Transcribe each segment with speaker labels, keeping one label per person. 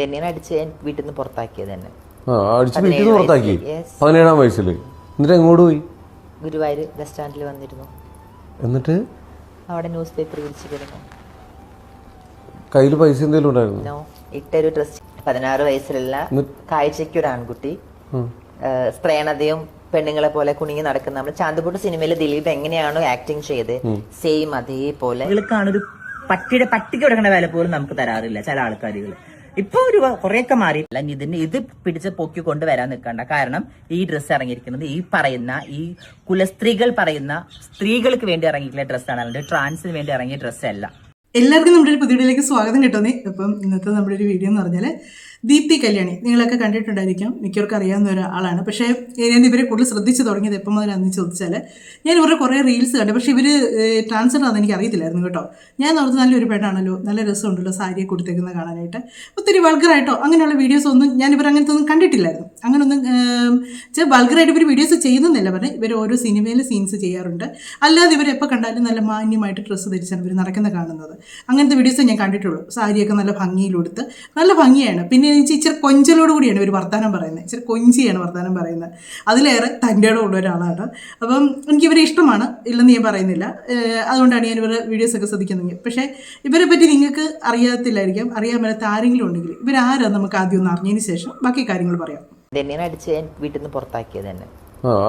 Speaker 1: ധന്യനെ അടിച്ച് വീട്ടിൽ നിന്ന് പുറത്താക്കിയത് തന്നെ.
Speaker 2: അടിച്ച് വീട്ടിൽ നിന്ന് പുറത്താക്കി 17-ാം വയസ്സിൽ. എന്നിട്ട് എങ്ങോട്ട് പോയി?
Speaker 1: ഗുരുവായൂർ ബസ് സ്റ്റാൻഡിൽ വന്നിരുന്നു.
Speaker 2: എന്നിട്ട്
Speaker 1: അവിടെ ന്യൂസ് പേപ്പർ വിരിച്ചു കിടന്നു.
Speaker 2: കയ്യിൽ പൈസ എന്തെങ്കിലും ഉണ്ടായിരുന്നു?
Speaker 1: ഇട്ടൊരു ഡ്രസ്. 16 വയസ്സിലുള്ള കാഴ്ചയ്ക്കൊരു ആൺകുട്ടി സ്ത്രേണതയും പെണ്ണുങ്ങളെ പോലെ കുണിങ്ങി നടക്കുന്ന നമ്മൾ ചാന്തുപൂട്ട് സിനിമയിൽ ദിലീപ് എങ്ങനെയാണോ ആക്ടിങ് ചെയ്ത് സെയിം അതേപോലെ
Speaker 3: ഒരു പട്ടിക്ക് കൊടുക്കേണ്ട വില പോലും നമുക്ക് തരാറില്ല ചില ആൾക്കാരുകൾ. ഇപ്പൊ ഒരു കുറെയൊക്കെ മാറിയില്ല. ഇത് പിടിച്ച് പൊക്കി കൊണ്ടുവരാൻ നിൽക്കണ്ട. കാരണം ഈ ഡ്രസ്സ് ഇറങ്ങിയിരിക്കുന്നത് ഈ പറയുന്ന ഈ കുലസ്ത്രീകൾ പറയുന്ന സ്ത്രീകൾക്ക് വേണ്ടി ഇറങ്ങിയിട്ടുള്ള ഡ്രസ്സാണ്, അല്ലാണ്ട് ട്രാൻസിന് വേണ്ടി ഇറങ്ങിയ ഡ്രസ്സല്ല.
Speaker 4: എല്ലാവർക്കും നമ്മുടെ ഒരു പുതിയ വീഡിയോയിലേക്ക് സ്വാഗതം കിട്ടുന്നേ. അപ്പം ഇന്നത്തെ നമ്മുടെ ഒരു വീഡിയോ എന്ന് പറഞ്ഞാൽ ദീപ്തി കല്യാണി നിങ്ങളൊക്കെ കണ്ടിട്ടുണ്ടായിരിക്കാം, മിക്കവർക്കും അറിയാവുന്ന ഒരാളാണ്. പക്ഷേ ഞാൻ ഇവരെ കൂടുതൽ ശ്രദ്ധിച്ചു തുടങ്ങിയത് എപ്പം മുതലാണെന്ന് ചോദിച്ചാൽ ഞാൻ ഇവരുടെ കുറേ റീൽസ് കണ്ടു. പക്ഷേ ഇവർ ട്രാൻസ്ജെൻഡർ ആണെന്ന് എനിക്ക് അറിയത്തില്ലായിരുന്നു കേട്ടോ. ഞാൻ ഓർത്ത് നല്ലൊരു പെണ്ണാണല്ലോ, നല്ല രസമുണ്ടല്ലോ സാരിയെ കൊടുത്തേക്കുന്ന കാണാനായിട്ട്. ഒത്തിരി വൾഗറായിട്ടോ അങ്ങനെയുള്ള വീഡിയോസ് ഒന്നും ഞാൻ ഇവർ അങ്ങനത്തെ ഒന്നും കണ്ടിട്ടില്ലായിരുന്നു. അങ്ങനെയൊന്നും വൾഗറായിട്ട് ഇവർ വീഡിയോസ് ചെയ്യുന്നതെന്നല്ല പറഞ്ഞാൽ ഇവർ ഓരോ സിനിമയിൽ സീൻസ് ചെയ്യാറുണ്ട്. അല്ലാതെ ഇവർ എപ്പോൾ കണ്ടാലും നല്ല മാന്യമായിട്ട് ഡ്രസ്സ് ധരിച്ചാണ് ഇവർ നടക്കുന്ന കാണുന്നത്. അങ്ങനത്തെ വീഡിയോസ് ഞാൻ കണ്ടിട്ടുള്ളൂ. സാരിയൊക്കെ നല്ല ഭംഗിയിലെടുത്ത് നല്ല ഭംഗിയാണ്. പിന്നെ ഇച്ചിരി കൊഞ്ചലോട് കൂടിയാണ് ഇവർ വർത്തമാനം പറയുന്നത്. ഇച്ചിരി കൊഞ്ചിയാണ് വർത്തമാനം പറയുന്നത്. അതിലേറെ തൻ്റെ ഉള്ള ഒരാളാണ്. അപ്പം എനിക്ക് ഇവരെ ഇഷ്ടമാണ്, ഇല്ലെന്ന് ഞാൻ പറയുന്നില്ല. അതുകൊണ്ടാണ് ഞാൻ ഇവരുടെ വീഡിയോസൊക്കെ ശ്രദ്ധിക്കുന്നത്. പക്ഷേ ഇവരെ പറ്റി നിങ്ങൾക്ക് അറിയാത്തില്ലായിരിക്കാം. അറിയാൻ പറ്റാത്ത ആരെങ്കിലും ഉണ്ടെങ്കിൽ ഇവരാരാന്ന് നമുക്ക് ആദ്യം ഒന്ന് അറിഞ്ഞതിന് ശേഷം ബാക്കി കാര്യങ്ങൾ പറയാം.
Speaker 1: ധന്യനെ അടിച്ച് വീട്ടിൽ നിന്ന് പുറത്താക്കിയത് തന്നെ.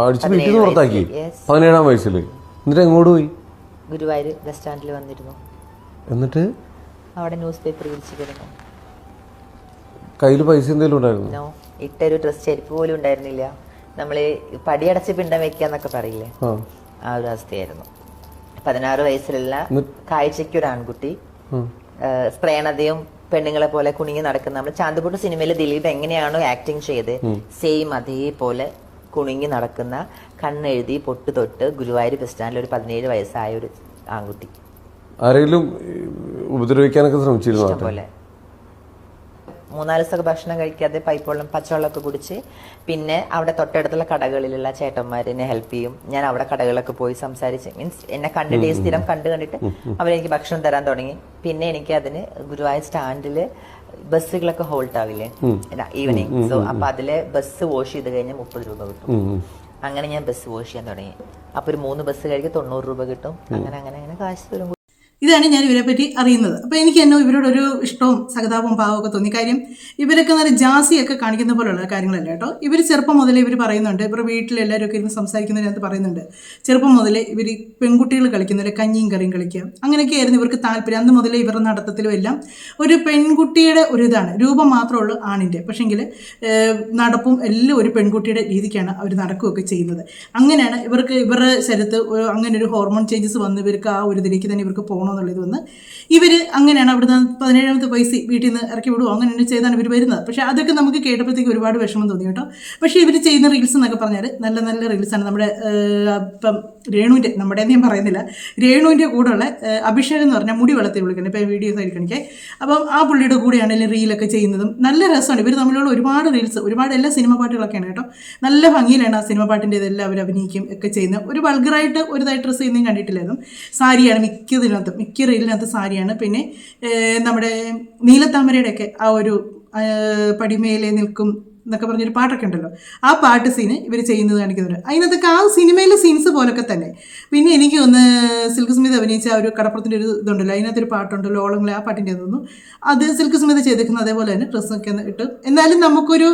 Speaker 2: അടിച്ച് വീട്ടിൽ നിന്ന് പുറത്താക്കി 17-ാം വയസ്സിൽ. എന്നിട്ട് എങ്ങോട്ട് പോയി?
Speaker 1: ഗുരുവായൂർ ബസ് സ്റ്റാൻഡിൽ വന്നിരുന്നു.
Speaker 2: എന്നിട്ട്
Speaker 1: അവിടെ ന്യൂസ് പേപ്പർ വിരിച്ചു കിടന്നു.
Speaker 2: കയ്യിൽ പൈസ എന്തെങ്കിലും ഉണ്ടായിരുന്നു?
Speaker 1: ഇട്ടൊരു ഡ്രസ്, ചെരുപ്പ് പോലും ഉണ്ടായിരുന്നില്ല. നമ്മള് പടിയടച്ച് പിണ്ടം വെക്കാന്നൊക്കെ പറയില്ലേ, ആ ഒരു അവസ്ഥയായിരുന്നു. 16 വയസ്സിലുള്ള കാഴ്ചയ്ക്കൊരു ആൺകുട്ടി സ്ത്രേണതയും പെണ്ണുങ്ങളെ പോലെ കുണിങ്ങി നടക്കുന്ന നമ്മൾ ചാന്തുപൂട്ട് സിനിമയിൽ ദിലീപ് എങ്ങനെയാണോ ആക്ടിങ് ചെയ്ത് സെയിം അതേപോലെ കുണിങ്ങി നടക്കുന്ന കണ്ണെഴുതി പൊട്ട് തൊട്ട് ഗുരുവായൂർ ബസ് സ്റ്റാൻഡിൽ ഒരു 17 വയസ്സായ ഒരു ആൺകുട്ടി.
Speaker 2: ആരെങ്കിലും ഉപദ്രവിക്കാനൊക്കെ ശ്രമിച്ചിരുന്നു?
Speaker 1: ഇഷ്ടംപോലെ 3-4 ദിവസമൊക്കെ ഭക്ഷണം കഴിക്കാതെ പൈപ്പ് വെള്ളം പച്ചവെള്ളമൊക്കെ കുടിച്ച് പിന്നെ അവിടെ തൊട്ടടുത്തുള്ള കടകളിലുള്ള ചേട്ടന്മാർ എന്നെ ഹെൽപ്പ് ചെയ്യും. ഞാൻ അവിടെ കടകളിലൊക്കെ പോയി സംസാരിച്ച് മീൻസ് എന്നെ കണ്ടിട്ട് സ്ഥിരം കണ്ടിട്ട് അവരെനിക്ക് ഭക്ഷണം തരാൻ തുടങ്ങി. പിന്നെ എനിക്ക് അതിന് ഗുരുവായൂർ സ്റ്റാൻഡില് ബസ്സുകളൊക്കെ ഹോൾട്ട് ആവില്ലേ ഈവനിങ്, സോ അപ്പൊ അതില് ബസ് വാഷ് ചെയ്ത് കഴിഞ്ഞാൽ 30 രൂപ കിട്ടും. അങ്ങനെ ഞാൻ ബസ് വാഷ് ചെയ്യാൻ തുടങ്ങി. അപ്പൊ ഒരു 3 ബസ് കഴിക്കും 90 രൂപ കിട്ടും. അങ്ങനെ അങ്ങനെ അങ്ങനെ കാശ് വരും.
Speaker 4: ഇതാണ് ഞാൻ ഇവരെ പറ്റി അറിയുന്നത്. അപ്പോൾ എനിക്ക് തന്നെ ഇവരോടൊരു ഇഷ്ടവും സഹതാപവും ഭാവമൊക്കെ തോന്നി. കാര്യം ഇവരൊക്കെ നല്ല ജാസിയൊക്കെ കാണിക്കുന്ന പോലുള്ള കാര്യങ്ങളല്ല കേട്ടോ. ഇവർ ചെറുപ്പം മുതലേ ഇവർ പറയുന്നുണ്ട്, ഇവരുടെ വീട്ടിലെല്ലാവരും ഒക്കെ ഇരുന്ന് സംസാരിക്കുന്നതിനകത്ത് പറയുന്നുണ്ട്, ചെറുപ്പം മുതലേ ഇവർ പെൺകുട്ടികൾ കളിക്കുന്നവരെ കഞ്ഞിയും കറിയും കളിക്കുക അങ്ങനെയൊക്കെയായിരുന്നു ഇവർക്ക് താല്പര്യം. അന്ന് മുതലേ ഇവരുടെ നടത്തത്തിലും എല്ലാം ഒരു പെൺകുട്ടിയുടെ ഒരു ഇതാണ്, രൂപം മാത്രമേ ഉള്ളൂ ആണിൻ്റെ. പക്ഷേങ്കിൽ നടപ്പും എല്ലാം ഒരു പെൺകുട്ടിയുടെ രീതിക്കാണ് അവർ നടക്കുകയൊക്കെ ചെയ്യുന്നത്. അങ്ങനെയാണ് ഇവർക്ക് ഇവരുടെ ശരീരത്ത് അങ്ങനെ ഒരു ഹോർമോൺ ചേഞ്ചസ് വന്ന് ഇവർക്ക് ആ ഒരു ഇതിലേക്ക് തന്നെ ഇവർക്ക് പോകണം എന്നുള്ളത് വന്ന് ഇവർ അങ്ങനെയാണ് അവിടുന്ന് 17-ാമത്തെ പൈസ വീട്ടിൽ നിന്ന് ഇറക്കി വിടുവോ അങ്ങനെ ചെയ്താണ് ഇവർ വരുന്നത്. പക്ഷേ അതൊക്കെ നമുക്ക് കേട്ടപ്പോഴത്തേക്ക് ഒരുപാട് വിഷമം തോന്നി കേട്ടോ. പക്ഷേ ഇവർ ചെയ്യുന്ന റീൽസ് എന്നൊക്കെ പറഞ്ഞാൽ നല്ല നല്ല റീൽസാണ്. നമ്മുടെ ഇപ്പം രേണുവിൻ്റെ, നമ്മുടെ ഞാൻ പറയുന്നില്ല, രേണുവിൻ്റെ കൂടെയുള്ള അഭിഷേക് എന്ന് പറഞ്ഞാൽ മുടി വളർത്തി വിളിക്കുന്നത്, ഇപ്പോൾ വീഡിയോസ് ആയിരിക്കണിക്കേ. അപ്പം ആ പുള്ളിയുടെ കൂടെയാണെങ്കിലും റീലൊക്കെ ചെയ്യുന്നതും നല്ല രസമാണ്. ഇവർ തമ്മിലുള്ള ഒരുപാട് റീൽസ്, ഒരുപാട് എല്ലാ സിനിമ പാട്ടുകളൊക്കെയാണ് കേട്ടോ. നല്ല ഭംഗിയിലാണ് ആ സിനിമ പാട്ടിൻ്റെ ഇതെല്ലാം അവർ അഭിനയിക്കും ഒക്കെ ചെയ്യുന്നത്. ഒരു വൾഗറായിട്ട് ഒരുതായിട്ട് ഡ്രസ്സ് ചെയ്യുന്നതും കണ്ടിട്ടില്ലായിരുന്നു. സാരിയാണ് മിക്ക റീലിനകത്ത് സാരിയാണ്. പിന്നെ നമ്മുടെ നീലത്താമരയുടെയൊക്കെ ആ ഒരു പടിമേലെ നിൽക്കും എന്നൊക്കെ പറഞ്ഞൊരു പാട്ടൊക്കെ ഉണ്ടല്ലോ, ആ പാട്ട് സീന് ഇവർ ചെയ്യുന്നത് കാണിക്കുന്നുണ്ട്. അതിനകത്തൊക്കെ ആ സിനിമയിലെ സീൻസ് പോലൊക്കെ തന്നെ. പിന്നെ എനിക്ക് ഒന്ന് സിൽക്ക് സ്മിത അഭിനയിച്ച ആ ഒരു കടപ്പുറത്തിൻ്റെ ഒരു ഇതുണ്ടല്ലോ, അതിനകത്തൊരു പാട്ടുണ്ടല്ലോ ഓളങ്ങളെ, ആ പാട്ടിൻ്റെ തോന്നുന്നു അത് സിൽക്ക് സ്മിത ചെയ്തേക്കുന്നത് അതേപോലെ തന്നെ ഡ്രസ്സൊക്കെ ഇട്ട്. എന്നാലും നമുക്കൊരു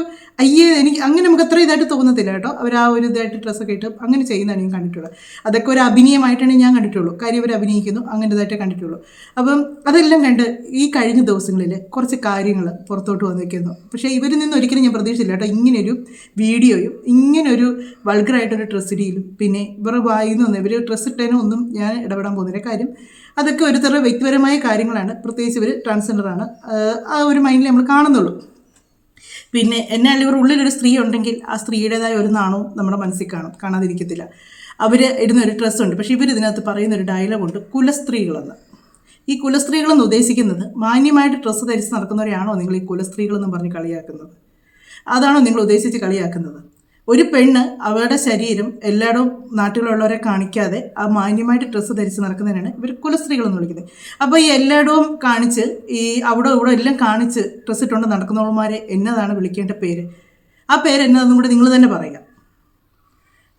Speaker 4: എനിക്ക് അങ്ങനെ നമുക്ക് അത്ര ഇതായിട്ട് തോന്നത്തില്ല കേട്ടോ. അവർ ആ ഒരു ഇതായിട്ട് ഡ്രസ്സൊക്കെ ഇട്ട് അങ്ങനെ ചെയ്യുന്നതാണ് ഞാൻ കണ്ടിട്ടുള്ളത്. അതൊക്കെ ഒരു അഭിനയമായിട്ടാണ് ഞാൻ കണ്ടിട്ടുള്ളൂ. കാര്യം അവർ അഭിനയിക്കുന്നു അങ്ങനേതായിട്ടേ കണ്ടിട്ടുള്ളൂ. അപ്പം അതെല്ലാം കണ്ട് ഈ കഴിഞ്ഞ ദിവസങ്ങളിൽ കുറച്ച് കാര്യങ്ങൾ പുറത്തോട്ട് വന്നിരിക്കുന്നു. പക്ഷേ ഇവരിൽ നിന്ന് ഒരിക്കലും ഞാൻ പ്രതീക്ഷിച്ചില്ല കേട്ടോ ഇങ്ങനെയൊരു വീഡിയോയും ഇങ്ങനൊരു വൾഗറായിട്ടൊരു ഡ്രസ്സ് ഇടിയിലും. പിന്നെ ഇവരുടെ വായിന്ന് വന്ന് ഇവർ ഡ്രസ്സ് ഇട്ടതിനോ ഒന്നും ഞാൻ ഇടപെടാൻ പോകുന്നില്ല. കാര്യം അതൊക്കെ ഒരുതരം വ്യക്തിപരമായ കാര്യങ്ങളാണ്. പ്രത്യേകിച്ച് ഇവർ ട്രാൻസ്ജെൻഡറാണ്, ആ ഒരു മൈൻഡിൽ നമ്മൾ കാണുന്നുള്ളൂ. പിന്നെ എന്നാൽ ഇവർ ഉള്ളിലൊരു സ്ത്രീ ഉണ്ടെങ്കിൽ ആ സ്ത്രീയുടേതായ ഒരു നാണവും നമ്മുടെ മനസ്സിൽ കാണാതിരിക്കത്തില്ല. അവർ ഇടുന്ന ഒരു ഡ്രസ്സുണ്ട്. പക്ഷേ ഇവർ ഇതിനകത്ത് പറയുന്നൊരു ഡയലോഗുണ്ട്, കുലസ്ത്രീകളെന്ന്. ഈ കുലസ്ത്രീകളെന്ന് ഉദ്ദേശിക്കുന്നത് മാന്യമായിട്ട് ഡ്രസ്സ് ധരിച്ച് നടക്കുന്നവരെയാണോ നിങ്ങൾ ഈ കുലസ്ത്രീകളെന്ന് പറഞ്ഞ് കളിയാക്കുന്നത്? അതാണോ നിങ്ങൾ ഉദ്ദേശിച്ച് കളിയാക്കുന്നത്? ഒരു പെണ്ണ് അവരുടെ ശരീരം എല്ലായിടവും നാട്ടിലുള്ളവരെ കാണിക്കാതെ ആ മാന്യമായിട്ട് ഡ്രസ്സ് ധരിച്ച് നടക്കുന്നതിനാണ് ഇവർ കുലസ്ത്രീകൾ എന്ന് വിളിക്കുന്നത്. അപ്പോൾ ഈ എല്ലായിടവും കാണിച്ച് ഈ അവിടെ ഇവിടെ എല്ലാം കാണിച്ച് ഡ്രസ്സ് ഇട്ടുകൊണ്ട് നടക്കുന്നവന്മാരെ എന്നതാണ് വിളിക്കേണ്ട പേര്? ആ പേര് എന്നതെന്നും കൂടെ നിങ്ങൾ തന്നെ പറയുക.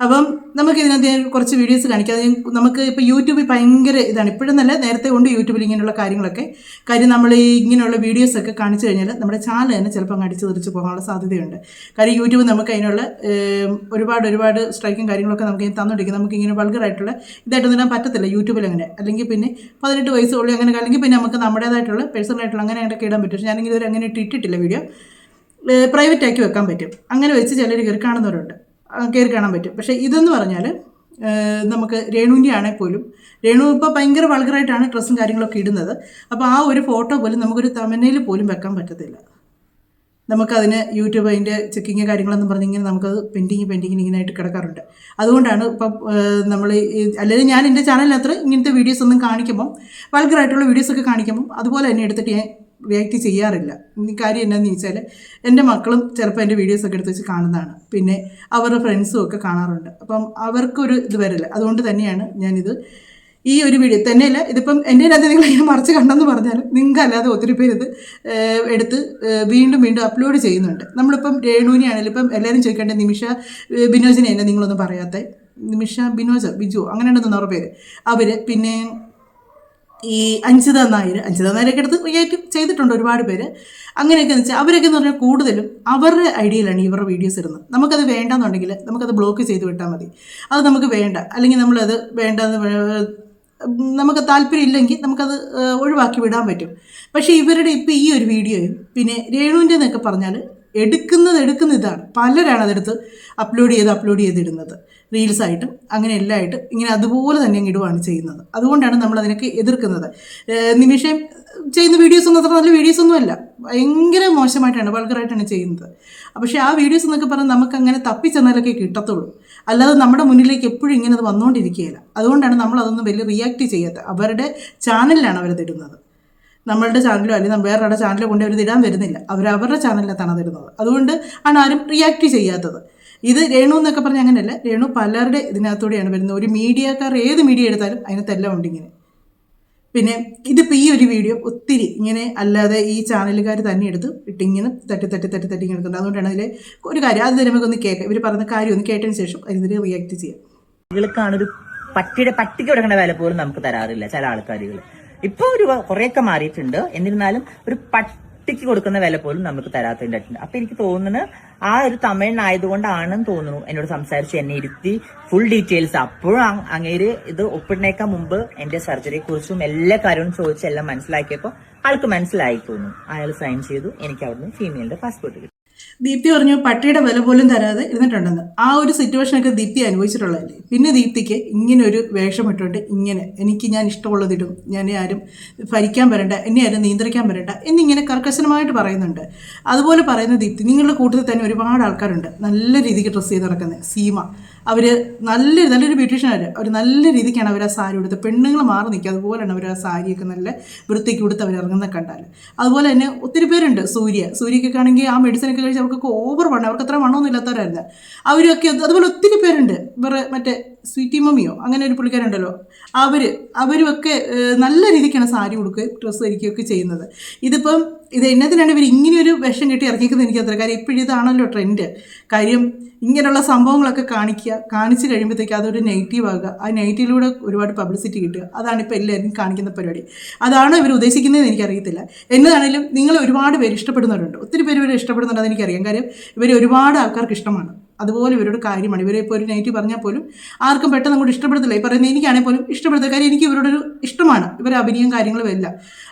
Speaker 4: അപ്പം നമുക്ക് ഇതിനകത്ത് കുറച്ച് വീഡിയോസ് കാണിക്കാം. നമുക്ക് ഇപ്പോൾ യൂട്യൂബിൽ ഭയങ്കര ഇതാണ്, ഇപ്പോഴും നല്ല നേരത്തെ കൊണ്ട് യൂട്യൂബിൽ ഇങ്ങനെയുള്ള കാര്യങ്ങളൊക്കെ. കാര്യം നമ്മൾ ഈ ഇങ്ങനെയുള്ള വീഡിയോസൊക്കെ കാണിച്ചു കഴിഞ്ഞാൽ നമ്മുടെ ചാനൽ തന്നെ ചിലപ്പോൾ അങ്ങ് അടിച്ച് തെറിച്ച് പോകാനുള്ള സാധ്യതയുണ്ട്. കാര്യം യൂട്യൂബ് നമുക്ക് അതിനുള്ള ഒരുപാട് സ്ട്രൈക്കും കാര്യങ്ങളൊക്കെ നമുക്ക് തന്നുകൊണ്ടിരിക്കും. നമുക്ക് ഇങ്ങനെ വൾഗറായിട്ടുള്ള ഇതായിട്ടൊന്നും ഇടാൻ പറ്റത്തില്ല യൂട്യൂബിൽ അങ്ങനെ. അല്ലെങ്കിൽ പിന്നെ 18 വയസ്സുള്ള അങ്ങനെ, അല്ലെങ്കിൽ പിന്നെ നമുക്ക് നമ്മുടേതായിട്ടുള്ള പേഴ്സണലായിട്ടുള്ള അങ്ങനെ അങ്ങനെയൊക്കെ ഇടാൻ പറ്റും. പക്ഷേ ഞാനെങ്കിൽ ഇതുവരെ അങ്ങനെ ഇട്ടിട്ടില്ല. വീഡിയോ പ്രൈവറ്റ് ആക്കി വെക്കാൻ പറ്റും. അങ്ങനെ വെച്ച് ചിലർ കയറി കാണുന്നവരുണ്ട്, കയറി കാണാൻ പറ്റും. പക്ഷേ ഇതെന്ന് പറഞ്ഞാൽ നമുക്ക് രേണുവിൻ്റെ ആണെങ്കിൽ പോലും രേണു ഇപ്പോൾ ഭയങ്കര വൾഗറായിട്ടാണ് ഡ്രസ്സും കാര്യങ്ങളൊക്കെ ഇടുന്നത്. അപ്പോൾ ആ ഒരു ഫോട്ടോ പോലും നമുക്കൊരു തമിഴ്നയിൽ പോലും വെക്കാൻ പറ്റത്തില്ല. നമുക്കതിന് യൂട്യൂബ് അതിൻ്റെ ചെക്കിങ് കാര്യങ്ങളെന്ന് പറഞ്ഞിങ്ങനെ നമുക്കത് പെൻഡിങ്ങിന് ഇങ്ങനെയായിട്ട് കിടക്കാറുണ്ട്. അതുകൊണ്ടാണ് ഇപ്പം നമ്മൾ അല്ലെങ്കിൽ ഞാൻ എൻ്റെ ചാനലിനകത്ത് ഇങ്ങനത്തെ വീഡിയോസ് ഒന്നും കാണിക്കുമ്പം വൾഗറായിട്ടുള്ള വീഡിയോസൊക്കെ കാണിക്കുമ്പം അതുപോലെ തന്നെ എടുത്തിട്ട് ഞാൻ റിയാക്ട് ചെയ്യാറില്ല. ഈ കാര്യം എന്താണെന്ന് ചോദിച്ചാൽ എൻ്റെ മക്കളും ചിലപ്പോൾ എൻ്റെ വീഡിയോസൊക്കെ എടുത്ത് വെച്ച് കാണുന്നതാണ്. പിന്നെ അവരുടെ ഫ്രണ്ട്സും ഒക്കെ കാണാറുണ്ട്. അപ്പം അവർക്കൊരു ഇത് വരില്ല. അതുകൊണ്ട് തന്നെയാണ് ഞാനിത് ഈ ഒരു വീഡിയോ തന്നെയല്ല, ഇതിപ്പം എൻ്റെ അതിനകത്ത് നിങ്ങൾ ഇങ്ങനെ മറിച്ച് കണ്ടെന്ന് പറഞ്ഞാലും നിങ്ങൾക്കല്ലാതെ ഒത്തിരി പേര് ഇത് എടുത്ത് വീണ്ടും അപ്ലോഡ് ചെയ്യുന്നുണ്ട്. നമ്മളിപ്പം രേണുവിനെ ആണെങ്കിലും ഇപ്പം എല്ലാവരും ചോദിക്കേണ്ട നിമിഷ ബിനോജിനെ തന്നെ നിങ്ങളൊന്നും പറയാത്ത നിമിഷ ബിജു അങ്ങനെയുണ്ടെന്ന് 100 പേര്. അവർ പിന്നെ ഈ അഞ്ജിത നായരൊക്കെ എടുത്ത് റിയാക്ട് ചെയ്തിട്ടുണ്ട് ഒരുപാട് പേര്. അങ്ങനെയൊക്കെ എന്ന് വെച്ചാൽ അവരൊക്കെ എന്ന് പറഞ്ഞാൽ കൂടുതലും അവരുടെ ഐഡിയയിലാണ് ഇവരുടെ വീഡിയോസ് ഇടുന്നത്. നമുക്കത് വേണ്ടാന്നുണ്ടെങ്കിൽ നമുക്കത് ബ്ലോക്ക് ചെയ്ത് വിട്ടാൽ മതി. അത് നമുക്ക് വേണ്ട, അല്ലെങ്കിൽ നമ്മളത് വേണ്ടെന്ന് നമുക്ക് താല്പര്യം ഇല്ലെങ്കിൽ നമുക്കത് ഒഴിവാക്കി വിടാൻ പറ്റും. പക്ഷേ ഇവരുടെ ഇപ്പോൾ ഈ ഒരു വീഡിയോയും പിന്നെ രേണുവിൻ്റെ എന്നൊക്കെ പറഞ്ഞാൽ എടുക്കുന്ന ഇതാണ്. പലരാണ് അതെടുത്ത് അപ്ലോഡ് ചെയ്തിടുന്നത്, റീൽസായിട്ടും അങ്ങനെ എല്ലായിട്ടും ഇങ്ങനെ അതുപോലെ തന്നെ അങ്ങ് ഇടുകയാണ് ചെയ്യുന്നത്. അതുകൊണ്ടാണ് നമ്മൾ അതിനൊക്കെ എതിർക്കുന്നത്. നിമിഷം ചെയ്യുന്ന വീഡിയോസൊന്നും അത്ര നല്ല വീഡിയോസൊന്നുമല്ല, ഭയങ്കര മോശമായിട്ടാണ് വൾഗറായിട്ടാണ് ചെയ്യുന്നത്. പക്ഷേ ആ വീഡിയോസ് എന്നൊക്കെ പറഞ്ഞാൽ നമുക്ക് അങ്ങനെ തപ്പിച്ചെന്നാലൊക്കെ കിട്ടത്തുള്ളൂ, അല്ലാതെ നമ്മുടെ മുന്നിലേക്ക് എപ്പോഴും ഇങ്ങനെ അത് വന്നുകൊണ്ടിരിക്കുകയില്ല. അതുകൊണ്ടാണ് നമ്മൾ അതൊന്നും വലിയ റിയാക്ട് ചെയ്യാത്തത്. അവരുടെ ചാനലിലാണ് അവരതിടുന്നത്. നമ്മളുടെ ചാനലോ അല്ലെങ്കിൽ വേറൊരാളുടെ ചാനലോ കൊണ്ട് അവർ ഇടാൻ വരുന്നില്ല, അവരവരുടെ ചാനലിനകത്താണ് അതിടുന്നത്. അതുകൊണ്ട് ആണ് ആരും റിയാക്ട് ചെയ്യാത്തത്. ഇത് രേണു എന്നൊക്കെ പറഞ്ഞാൽ അങ്ങനെയല്ല, രേണു പലരുടെ ഇതിനകത്തൂടെയാണ് വരുന്നത്. ഒരു മീഡിയക്കാർ ഏത് മീഡിയ എടുത്താലും അതിനകത്തെല്ലാം ഉണ്ട് ഇങ്ങനെ. പിന്നെ ഇതിപ്പോൾ ഈ ഒരു വീഡിയോ ഒത്തിരി ഇങ്ങനെ അല്ലാതെ ഈ ചാനലുകാർ തന്നെ എടുത്ത് ഇട്ടിങ്ങനെ തട്ടി ഇങ്ങനെ എടുക്കുന്നത്. അതുകൊണ്ടാണ് അതിൽ ഒരു കാര്യം അത് നമുക്കൊന്ന് കേൾക്കാം. ഇവർ പറയുന്ന കാര്യം ഒന്ന് കേട്ടതിന് ശേഷം അതിൽ റിയാക്ട് ചെയ്യാം.
Speaker 3: ഒരു പട്ടിക്ക് കൊടുക്കേണ്ട വില പോലും നമുക്ക് തരാറില്ല ചില ആൾക്കാരുകൾ. ഇപ്പൊ കുറെയൊക്കെ മാറിയിട്ടുണ്ട്. എന്നിരുന്നാലും ഒരു പട്ടിക്ക് കൊടുക്കുന്ന വില പോലും നമുക്ക് തരാത്തിട്ടുണ്ട്. അപ്പൊ എനിക്ക് തോന്നുന്നു ആ ഒരു തമിഴിനായതുകൊണ്ടാണെന്ന് തോന്നുന്നു എന്നോട് സംസാരിച്ച് എന്നെ ഇരുത്തി ഫുൾ ഡീറ്റെയിൽസ് അപ്പോഴും അങ്ങേര് ഇത് ഒപ്പിടുന്നേക്കാൾ മുമ്പ് എന്റെ സർജറിയെ കുറിച്ചും എല്ലാ കാര്യവും ചോദിച്ച് എല്ലാം മനസ്സിലാക്കിയപ്പോൾ ആൾക്ക് മനസ്സിലായി തോന്നുന്നു. അയാൾ സൈൻ ചെയ്തു, എനിക്ക് അവിടുന്ന് ഫീമെയിലിന്റെ പാസ്പോർട്ട് കിട്ടി.
Speaker 4: ദീപ്തി പറഞ്ഞു പട്ടിയുടെ വില പോലും തരാതെ ഇരുന്നിട്ടുണ്ടെന്ന്. ആ ഒരു സിറ്റുവേഷനൊക്കെ ദീപ്തി അനുഭവിച്ചിട്ടുള്ളതല്ലേ. പിന്നെ ദീപ്തിക്ക് ഇങ്ങനെ ഒരു വേഷം ഇട്ടുകൊണ്ട് ഇങ്ങനെ ഞാൻ ഇഷ്ടമുള്ളതിടും, ഞാൻ ആരും ഭരിക്കാൻ വരണ്ട, എന്നെ ആരും നിയന്ത്രിക്കാൻ വരണ്ട എന്നിങ്ങനെ കർക്കശനമായിട്ട് പറയുന്നുണ്ട്. അതുപോലെ പറയുന്ന ദീപ്തി നിങ്ങളുടെ കൂട്ടത്തിൽ തന്നെ ഒരുപാട് ആൾക്കാരുണ്ട് നല്ല രീതിക്ക് ഡ്രസ്സ് ചെയ്ത് നടക്കുന്നത്. സീമ അവർ നല്ലൊരു ബ്യൂട്ടീഷ്യനാണ്. അവർ നല്ല രീതിക്കാണ് അവർ ആ സാരി ഉടുത്ത് പെണ്ണുങ്ങൾ മാറി നിൽക്കുക. അതുപോലെയാണ് അവർ ആ സാരിയൊക്കെ നല്ല വൃത്തിക്ക് കൊടുത്ത് അവർ ഇറങ്ങുന്ന കണ്ടാൽ. അതുപോലെ തന്നെ ഒത്തിരി പേരുണ്ട്. സൂര്യക്കൊക്കെ ആണെങ്കിൽ ആ മെഡിസിനൊക്കെ കഴിച്ച് അവർക്കൊക്കെ ഓവർ വണ്ണം, അവർക്ക് അത്ര വണ്ണമൊന്നും ഇല്ലാത്തവരായിരുന്നു അവരൊക്കെ. അതുപോലെ ഒത്തിരി പേരുണ്ട്. ഇവരുടെ മറ്റേ സ്വീറ്റി മമ്മിയോ അങ്ങനെ ഒരു പുള്ളിക്കാരുണ്ടല്ലോ, അവരുമൊക്കെ നല്ല രീതിക്കാണ് സാരി ഉടുക്കുകയും ഡ്രസ്സ് ധരിക്കുകയൊക്കെ ചെയ്യുന്നത്. ഇത് എന്നതിനാണ് ഇവർ ഇങ്ങനെയൊരു വേഷം കെട്ടി ഇറങ്ങിക്കുന്നത് എനിക്കത്ര. കാര്യം ഇപ്പോഴും ഇതാണല്ലോ ട്രെൻഡ്. കാര്യം ഇങ്ങനെയുള്ള സംഭവങ്ങളൊക്കെ കാണിച്ചു കഴിയുമ്പോഴത്തേക്ക് അതൊരു നെഗറ്റീവ് ആകുക, ആ നെഗറ്റീവിലൂടെ ഒരുപാട് പബ്ലിസിറ്റി കിട്ടുക. അതാണ് ഇപ്പോൾ എല്ലാവരും കാണിക്കുന്ന പരിപാടി. അതാണ് ഇവർ ഉദ്ദേശിക്കുന്നതെന്ന് എനിക്കറിയത്തില്ല. എന്നതാണെങ്കിലും നിങ്ങൾ ഒരുപാട് പേര് ഇഷ്ടപ്പെടുന്നവരുണ്ട്, ഒത്തിരി പേര് ഇവരെ ഇഷ്ടപ്പെടുന്നുണ്ട്, അതെനിക്കറിയാം. കാര്യം ഇവർ ഒരുപാട് ആൾക്കാർക്ക് ഇഷ്ടമാണ്. അതുപോലെ ഇവരോട് കാര്യമാണ്. ഇവരെ ഇപ്പോൾ ഒരു നെഗറ്റീവ് പറഞ്ഞാൽ പോലും ആർക്കും പെട്ടെന്ന് അങ്ങോട്ട് ഇഷ്ടപ്പെടത്തില്ല. ഈ പറയുന്നത് എനിക്കാണെങ്കിൽ പോലും ഇഷ്ടപ്പെടുത്തില്ല. കാര്യം എനിക്ക് ഇവരോടൊരു ഇഷ്ടമാണ്, ഇവരെ അഭിനയം കാര്യങ്ങളും എല്ലാം.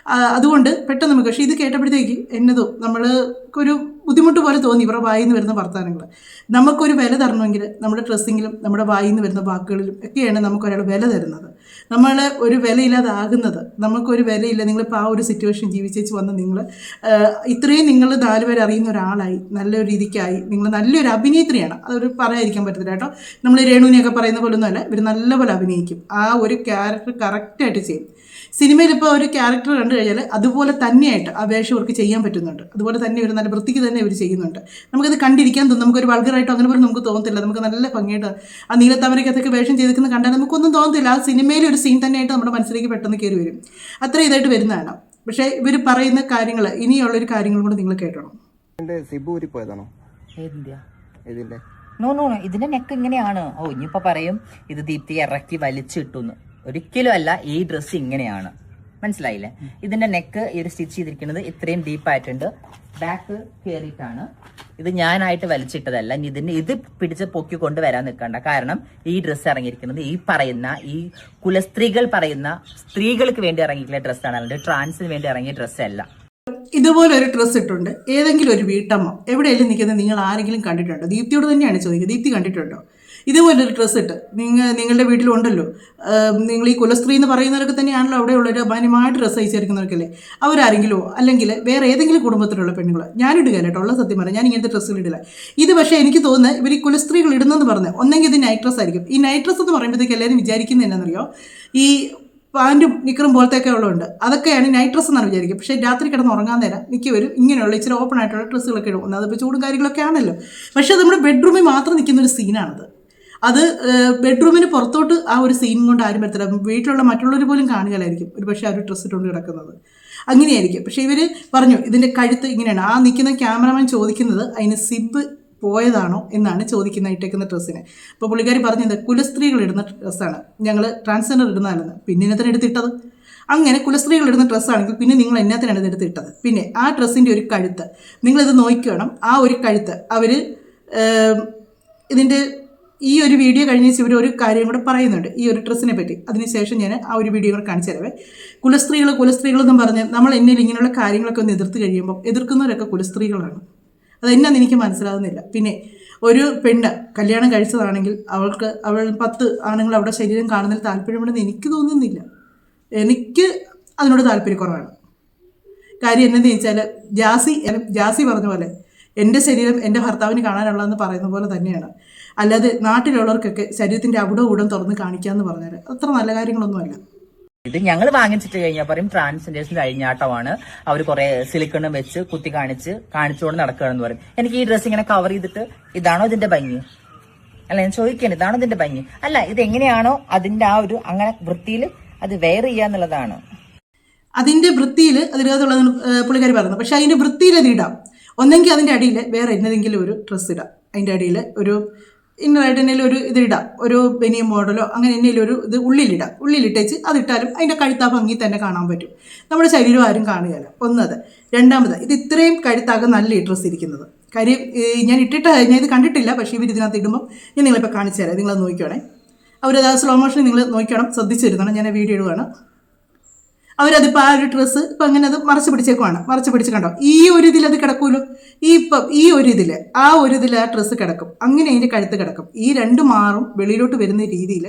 Speaker 4: അതുകൊണ്ട് പെട്ടെന്ന് നമുക്ക്. പക്ഷേ ഇത് കേട്ടപ്പോഴത്തേക്ക് എന്നതോ നമ്മൾക്കൊരു ബുദ്ധിമുട്ട് പോലെ തോന്നി ഇവരുടെ വായിൽ നിന്ന് വരുന്ന വർത്തമാനങ്ങൾ. നമുക്കൊരു വില തരണമെങ്കിൽ നമ്മുടെ ഡ്രസ്സിങ്ങിലും നമ്മുടെ വായിൽ നിന്ന് വരുന്ന വാക്കുകളിലും ഒക്കെയാണ് നമുക്കൊരാൾ വില തരുന്നത്. നമ്മൾ ഒരു വിലയില്ലാതാകുന്നത്. നമുക്കൊരു വിലയില്ല. നിങ്ങളിപ്പോൾ ആ ഒരു സിറ്റുവേഷൻ ജീവിച്ചേച്ച് വന്ന് നിങ്ങൾ ഇത്രയും നിങ്ങൾ 4 പേര് അറിയുന്ന ഒരാളായി, നല്ലൊരു രീതിക്കായി, നിങ്ങൾ നല്ലൊരു അഭിനേത്രിയാണ്. അതൊരു പറയാതിരിക്കാൻ പറ്റത്തില്ല കേട്ടോ. നമ്മൾ രേണുവിനെയൊക്കെ പറയുന്ന പോലെ ഒന്നുമല്ല, ഇവർ നല്ലപോലെ അഭിനയിക്കും. ആ ഒരു ക്യാരക്ടർ കറക്റ്റായിട്ട് ചെയ്യും. സിനിമയിൽ ഇപ്പോൾ ഒരു ക്യാരക്ടർ കണ്ടു കഴിഞ്ഞാൽ അതുപോലെ തന്നെയായിട്ട് ആ വേഷം ഇവർക്ക് ചെയ്യാൻ പറ്റുന്നുണ്ട്. അതുപോലെ തന്നെ ഇവർ നല്ല വൃത്തിക്ക് തന്നെ തന്നെ ഇവർ ചെയ്യുന്നുണ്ട്. നമുക്കത് കണ്ടിരിക്കാൻ തോന്നും, നമുക്കൊരു വൾഗറായിട്ടോ അങ്ങനെ പോലും നമുക്ക് തോന്നത്തില്ല. നമുക്ക് നല്ല ഭംഗിയായിട്ട് ആ നീലത്താമരക്കകത്തൊക്കെ വേഷം ചെയ്തിരിക്കുന്ന കണ്ടാൽ നമുക്കൊന്നും തോന്നത്തില്ല. ആ സിനിമയിലെ ഒരു സീൻ തന്നെയായിട്ട് നമ്മുടെ മനസ്സിലേക്ക് പെട്ടെന്ന് കയറി വരും. അത്ര ഇതായിട്ട് വരുന്നതാണ്. പക്ഷേ ഇവർ പറയുന്ന കാര്യങ്ങൾ, ഇനിയുള്ളൊരു കാര്യങ്ങളും കൂടെ നിങ്ങൾ കേട്ടണം.
Speaker 5: സിബു ഊരിപ്പോയതാണോ ഇതിന്റെ?
Speaker 3: നോ ഇതിന്റെ നെക്ക് ഇങ്ങനെയാണ്. ഇനിയിപ്പോ പറയും ഇത് ദീപ്തി ഇറക്കി വലിച്ചിട്ടുന്ന്. ഒരിക്കലും അല്ല, ഈ ഡ്രസ്സ് ഇങ്ങനെയാണ്, മനസ്സിലായില്ലേ? ഇതിന്റെ നെക്ക് ഈ ഒരു സ്റ്റിച്ച് ചെയ്തിരിക്കുന്നത് ഇത്രയും ഡീപ്പായിട്ടുണ്ട്, ബാക്ക് കയറിയിട്ടാണ്. ഇത് ഞാനായിട്ട് വലിച്ചിട്ടതല്ല. ഇത് പിടിച്ച് പൊക്കി കൊണ്ടുവരാൻ നിൽക്കണ്ട. കാരണം ഈ ഡ്രസ്സ് ഇറങ്ങിയിരിക്കുന്നത് ഈ പറയുന്ന ഈ കുലസ്ത്രീകൾ പറയുന്ന സ്ത്രീകൾക്ക് വേണ്ടി ഇറങ്ങിയിട്ടുള്ള ഡ്രസ്സാണ്, അല്ലാണ്ട് ട്രാൻസിന് വേണ്ടി ഇറങ്ങിയ ഡ്രസ്സല്ല.
Speaker 4: ഇതുപോലെ ഒരു ഡ്രസ്സ് ഇട്ടുണ്ട് ഏതെങ്കിലും ഒരു വീട്ടമ്മ എവിടെയെങ്കിലും നിൽക്കുന്നത് നിങ്ങൾ ആരെങ്കിലും കണ്ടിട്ടുണ്ടോ? ദീപ്തിയോട് തന്നെയാണ് ചോദിക്കുന്നത്. ദീപ്തി കണ്ടിട്ടുണ്ടോ ഇതുപോലൊരു ഡ്രസ്സ് ഇട്ട്? നിങ്ങളുടെ വീട്ടിലുണ്ടല്ലോ, നിങ്ങൾ ഈ കുലസ്ത്രീ എന്ന് പറയുന്നവരൊക്കെ തന്നെയാണല്ലോ അവിടെയുള്ളൊരു മാന്യമായിട്ട് ഡ്രസ്സ് അയച്ചിരിക്കുന്നവർക്കല്ലേ, അവരാരെങ്കിലോ അല്ലെങ്കിൽ വേറെ ഏതെങ്കിലും കുടുംബത്തിലുള്ള പെണ്ണുങ്ങൾ. ഞാനിടുക കേട്ടോ, ഉള്ള സത്യം പറഞ്ഞാൽ ഞാൻ ഇങ്ങനത്തെ ഡ്രസ്സുകൾ ഇടില്ല. ഇത് പക്ഷേ എനിക്ക് തോന്നുന്നത് ഇവർ ഈ കുലസ്ത്രീകൾ ഇടുന്നെന്ന് പറഞ്ഞത് ഒന്നെങ്കിൽ ഇത് നൈറ്റ് ഡ്രസ്സ് ആയിരിക്കും. ഈ നൈറ്റ് ഡ്രസ്സ് എന്ന് പറയുമ്പോഴത്തേക്ക് എല്ലാവരും വിചാരിക്കുന്നത് എന്നാണെന്നറിയോ, ഈ പാൻറ്റും നിക്കറും പോലത്തെയൊക്കെ ഉള്ളതുണ്ട്, അതൊക്കെയാണ് നൈറ്റ് ഡ്രസ്സ് എന്നാണ് വിചാരിക്കും. പക്ഷേ രാത്രി കിടന്ന് ഉറങ്ങാൻ നേരം മിക്കവരും ഇങ്ങനെയുള്ള ഇച്ചിരി ഓപ്പൺ ആയിട്ടുള്ള ഡ്രസ്സുകളൊക്കെ ഇടും. അതിപ്പോൾ ചൂടും കാര്യങ്ങളൊക്കെ ആണല്ലോ. പക്ഷേ അത് നമ്മുടെ ബെഡ്റൂമിൽ മാത്രം നിൽക്കുന്ന ഒരു സീനാണത്. അത് ബെഡ്റൂമിന് പുറത്തോട്ട് ആ ഒരു സീൻ കൊണ്ട് ആരും വരത്തില്ല. വീട്ടിലുള്ള മറ്റുള്ളവർ പോലും കാണുകയായിരിക്കും ഒരു പക്ഷേ ആ ഒരു ഡ്രസ്സ് ഇട്ടുകൊണ്ട് കിടക്കുന്നത്. അങ്ങനെയായിരിക്കും. പക്ഷേ ഇവർ പറഞ്ഞു ഇതിൻ്റെ കഴുത്ത് ഇങ്ങനെയാണ്. ആ നിൽക്കുന്ന ക്യാമറമാൻ ചോദിക്കുന്നത് അതിന് സിബ് പോയതാണോ എന്നാണ് ചോദിക്കുന്നത് ഇട്ടേക്കുന്ന ഡ്രസ്സിന്. അപ്പോൾ പുള്ളിക്കാരി പറഞ്ഞത് കുലസ്ത്രീകൾ ഇടുന്ന ഡ്രസ്സാണ്, ഞങ്ങൾ ട്രാൻസ്ജെൻഡർ ഇടുന്നതല്ലെന്ന്. പിന്നെ എന്നതിന് എടുത്തിട്ടത് അങ്ങനെ കുലസ്ത്രീകൾ ഇടുന്ന ഡ്രസ്സാണെങ്കിൽ പിന്നെ നിങ്ങൾ എന്നത്തിനാണ് ഇത് എടുത്തിട്ടത്? പിന്നെ ആ ഡ്രസ്സിൻ്റെ ഒരു കഴുത്ത് നിങ്ങളിത് നോക്കണം. ആ ഒരു കഴുത്ത് അവർ ഇതിൻ്റെ ഈ ഒരു വീഡിയോ കഴിഞ്ഞ ഇവർ ഒരു കാര്യം കൂടെ പറയുന്നുണ്ട് ഈ ഒരു ഡ്രസ്സിനെ പറ്റി. അതിനുശേഷം ഞാൻ ആ ഒരു വീഡിയോ കൂടെ കാണിച്ചു തരവേ. കുലസ്ത്രീകളെന്നും പറഞ്ഞ് നമ്മൾ എന്നിൽ ഇങ്ങനെയുള്ള കാര്യങ്ങളൊക്കെ ഒന്ന് എതിർത്ത് കഴിയുമ്പോൾ എതിർക്കുന്നവരൊക്കെ കുലസ്ത്രീകളാണ്. അതെന്നാന്ന് എനിക്ക് മനസ്സിലാകുന്നില്ല. പിന്നെ ഒരു പെണ്ണ് കല്യാണം കഴിച്ചതാണെങ്കിൽ അവൾ 10 ആണുങ്ങൾ അവിടെ ശരീരം കാണുന്നതിൽ താല്പര്യമുണ്ടെന്ന് എനിക്ക് തോന്നുന്നില്ല. എനിക്ക് അതിനോട് താല്പര്യക്കുറവാണ്. കാര്യം എന്താണെന്ന് ചോദിച്ചാൽ ജാസി പറഞ്ഞ പോലെ എൻ്റെ ശരീരം എൻ്റെ ഭർത്താവിന് കാണാനുള്ളതെന്ന് പറയുന്ന പോലെ തന്നെയാണ്. അല്ലാതെ നാട്ടിലുള്ളവർക്കൊക്കെ ശരീരത്തിൻ്റെ അവിടെ കൂടം തുറന്ന് കാണിക്കാമെന്ന് പറഞ്ഞാൽ അത്ര നല്ല കാര്യങ്ങളൊന്നുമല്ല.
Speaker 3: ഇത് ഞങ്ങൾ വാങ്ങിച്ചിട്ട് കഴിഞ്ഞാൽ പറയും ട്രാൻസ്ജെൻഡേഴ്സിന്റെ അഴിഞ്ഞാട്ടമാണ്, അവർ കുറെ സിലിക്കണും വെച്ച് കുത്തി കാണിച്ചുകൊണ്ട് നടക്കുകയാണെന്ന് പറയും. എനിക്ക് ഈ ഡ്രസ്സ് ഇങ്ങനെ കവർ ചെയ്തിട്ട് ഇതാണോ ഇതിന്റെ ഭംഗി? അല്ല, ഞാൻ ചോദിക്കുകയാണ്, ഇതാണോ ഇതിന്റെ ഭംഗി? അല്ല, ഇത് എങ്ങനെയാണോ അതിന്റെ ആ ഒരു അങ്ങനെ വൃത്തിയിൽ അത് വെയർ ചെയ്യാന്നുള്ളതാണ്.
Speaker 4: അതിന്റെ വൃത്തിയിൽ അതിനകത്തുള്ളത് പുള്ളിക്കാരി പറയുന്നത്. പക്ഷെ അതിന്റെ വൃത്തിയിൽ അത് ഇടാം. ഒന്നെങ്കിൽ അതിന്റെ അടിയിൽ വേറെ എന്നതെങ്കിലും ഒരു ഡ്രസ്സ് ഇടാം. അതിന്റെ അടിയിൽ ഒരു ഇന്നറായിട്ട് എന്തെങ്കിലും ഒരു ഇതിടാം, ഒരു ബനിയൻ മോഡലോ അങ്ങനെ എന്തെങ്കിലും ഒരു ഇത് ഉള്ളിലിട്ടേച്ച് അതിട്ടാലും അതിൻ്റെ കഴുത്താ ഭംഗി തന്നെ കാണാൻ പറ്റും. നമ്മുടെ ശരീരം ആരും കാണുകയില്ല. ഒന്നത്. രണ്ടാമത്, ഇത് ഇത്രയും കഴുത്താകെ നല്ല ഈ ഡ്രസ്സ് ഇരിക്കുന്നത്. കാര്യം ഞാൻ ഇത് കണ്ടിട്ടില്ല. പക്ഷേ ഇവർ ഇതിനകത്ത് ഇടുമ്പം ഞാൻ നിങ്ങളിപ്പോൾ കാണിച്ചു തരാം. നിങ്ങളത് നോക്കിക്കോണേ. അവരത് സ്ലോ മോഷൻ നിങ്ങൾ നോക്കണം, ശ്രദ്ധിച്ചിരുന്നണം. ഞാൻ വീഡിയോ ഇടുകയാണ്. അവരതിപ്പോൾ ആ ഒരു ഡ്രസ്സ് ഇപ്പം അങ്ങനെ അത് മറച്ച് പിടിച്ച് കണ്ടോ, ഈ ഒരു ഇതിൽ അത് കിടക്കുമല്ലോ. ഈ ഒരു ഇതിൽ ആ ഡ്രസ്സ് കിടക്കും. അങ്ങനെ അതിൻ്റെ കഴുത്ത് കിടക്കും. ഈ 2 മാറും വെളിയിലോട്ട് വരുന്ന രീതിയിൽ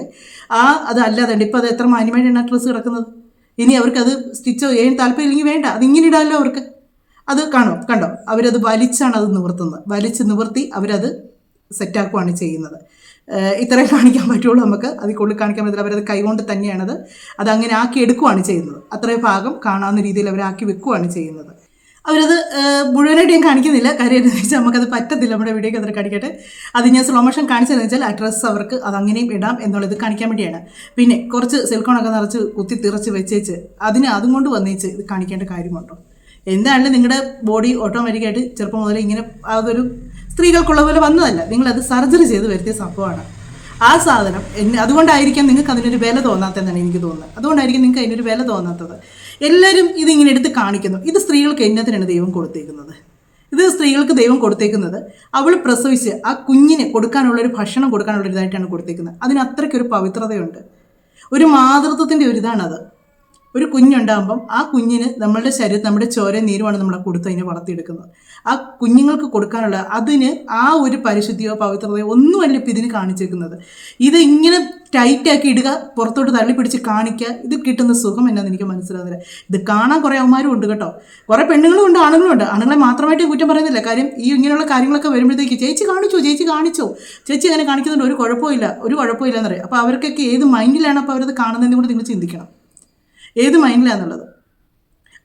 Speaker 4: അത് അല്ലാതെ ഇപ്പം അത് എത്ര മാന്യമായിട്ടാണ് ആ ഡ്രസ്സ് കിടക്കുന്നത്. ഇനി അവർക്കത് സ്റ്റിച്ച് ചെയ്യാൻ താല്പര്യമില്ലെങ്കിൽ വേണ്ട, അതിങ്ങനെ ഇടാമല്ലോ അവർക്ക്. അത് കണ്ടോ അവരത് വലിച്ചാണ് അത് നിവർത്തി അവരത് സെറ്റാക്കുകയാണ് ചെയ്യുന്നത്. ഇത്രയും കാണിക്കാൻ പറ്റുള്ളൂ നമുക്ക്. അതിൽ കൂടുതൽ കാണിക്കാൻ പറ്റില്ല. അവരത് കൈകൊണ്ട് തന്നെയാണത് അതങ്ങനെ ആക്കി എടുക്കുകയാണ് ചെയ്യുന്നത്. അത്രയും ഭാഗം കാണാവുന്ന രീതിയിൽ അവരാക്കി വെക്കുകയാണ് ചെയ്യുന്നത്. അവരത് മുഴുവനായിട്ട് ഞാൻ കാണിക്കുന്നില്ല. കാര്യം എന്താണെന്ന് വെച്ചാൽ നമുക്കത് പറ്റത്തില്ല. നമ്മുടെ വീഡിയോക്ക് അതൊക്കെ കാണിക്കട്ടെ. അത് ഞാൻ സ്ലോ മോഷൻ കാണിച്ചതെന്ന് വെച്ചാൽ ആ ഡ്രസ്സ് അവർക്ക് അതങ്ങനെയും ഇടാം എന്നുള്ളത് കാണിക്കാൻ വേണ്ടിയാണ്. പിന്നെ കുറച്ച് സിൽക്കോണൊക്കെ നിറച്ച് കുത്തി തിറച്ച് വെച്ചേച്ച് അതും കൊണ്ട് വന്നേച്ച് ഇത് കാണിക്കേണ്ട കാര്യമുണ്ടോ? എന്തായാലും നിങ്ങളുടെ ബോഡി ഓട്ടോമാറ്റിക്കായിട്ട് ചെറുപ്പം മുതലേ ഇങ്ങനെ അതൊരു സ്ത്രീകൾക്കുള്ള പോലെ വന്നതല്ല. നിങ്ങളത് സർജറി ചെയ്ത് വരുത്തിയ സംഭവമാണ്. ആ സാധനം അതുകൊണ്ടായിരിക്കാം നിങ്ങൾക്ക് അതിനൊരു വില തോന്നാത്തതെന്നാണ് എനിക്ക് തോന്നുന്നത്. അതുകൊണ്ടായിരിക്കും നിങ്ങൾക്ക് അതിനൊരു വില തോന്നാത്തത്. എല്ലാവരും ഇതിങ്ങനെ എടുത്ത് കാണിക്കുന്നു. ഇത് സ്ത്രീകൾക്ക് എന്നതിനാണ് ദൈവം കൊടുത്തേക്കുന്നത്. ദൈവം കൊടുത്തേക്കുന്നത് അവൾ പ്രസവിച്ച് ആ കുഞ്ഞിന് കൊടുക്കാനുള്ളൊരു ഭക്ഷണം കൊടുക്കാനുള്ളൊരു ഇതായിട്ടാണ് കൊടുത്തേക്കുന്നത്. അതിന് അത്രയ്ക്കൊരു പവിത്രതയുണ്ട്. ഒരു മാതൃത്വത്തിൻ്റെ ഒരു ഇതാണത്. ഒരു കുഞ്ഞുണ്ടാകുമ്പം ആ കുഞ്ഞിന് നമ്മളുടെ ശരീരം, നമ്മുടെ ചോരയും നീരുമാണ് നമ്മൾ കൊടുത്ത് അതിനെ വളർത്തിയെടുക്കുന്നത്. ആ കുഞ്ഞുങ്ങൾക്ക് കൊടുക്കാനുള്ള അതിന് ആ ഒരു പരിശുദ്ധിയോ പവിത്രതയോ ഒന്നുമല്ല ഇപ്പം ഇതിന് കാണിച്ചേക്കുന്നത്. ഇത് ഇങ്ങനെ ടൈറ്റാക്കി ഇടുക, പുറത്തോട്ട് തള്ളിപ്പിടിച്ച് കാണിക്കുക, ഇത് കിട്ടുന്ന സുഖം എന്നാന്ന് എനിക്ക് മനസ്സിലാകുന്നില്ല. ഇത് കാണാൻ കുറേ അവന്മാരും ഉണ്ട് കേട്ടോ, കുറേ പെണ്ണുങ്ങളും ഉണ്ട്, ആണുങ്ങളും ഉണ്ട്. ആണുങ്ങളെ മാത്രമായിട്ട് കുറ്റം പറയുന്നില്ല. കാര്യം ഈ ഇങ്ങനെയുള്ള കാര്യങ്ങളൊക്കെ വരുമ്പോഴത്തേക്ക് ചേച്ചി കാണിച്ചോ ചേച്ചി അങ്ങനെ കാണിക്കുന്നുണ്ട്, ഒരു കുഴപ്പമില്ല എന്നറിയാം. അപ്പോൾ അവർക്കൊക്കെ ഏത് മൈൻഡിലാണ് അപ്പോൾ അവരത് കാണുന്നതെന്ന് കൂടി നിങ്ങൾ ചിന്തിക്കണം. ഏത് മൈൻഡിലാണെന്നുള്ളത്.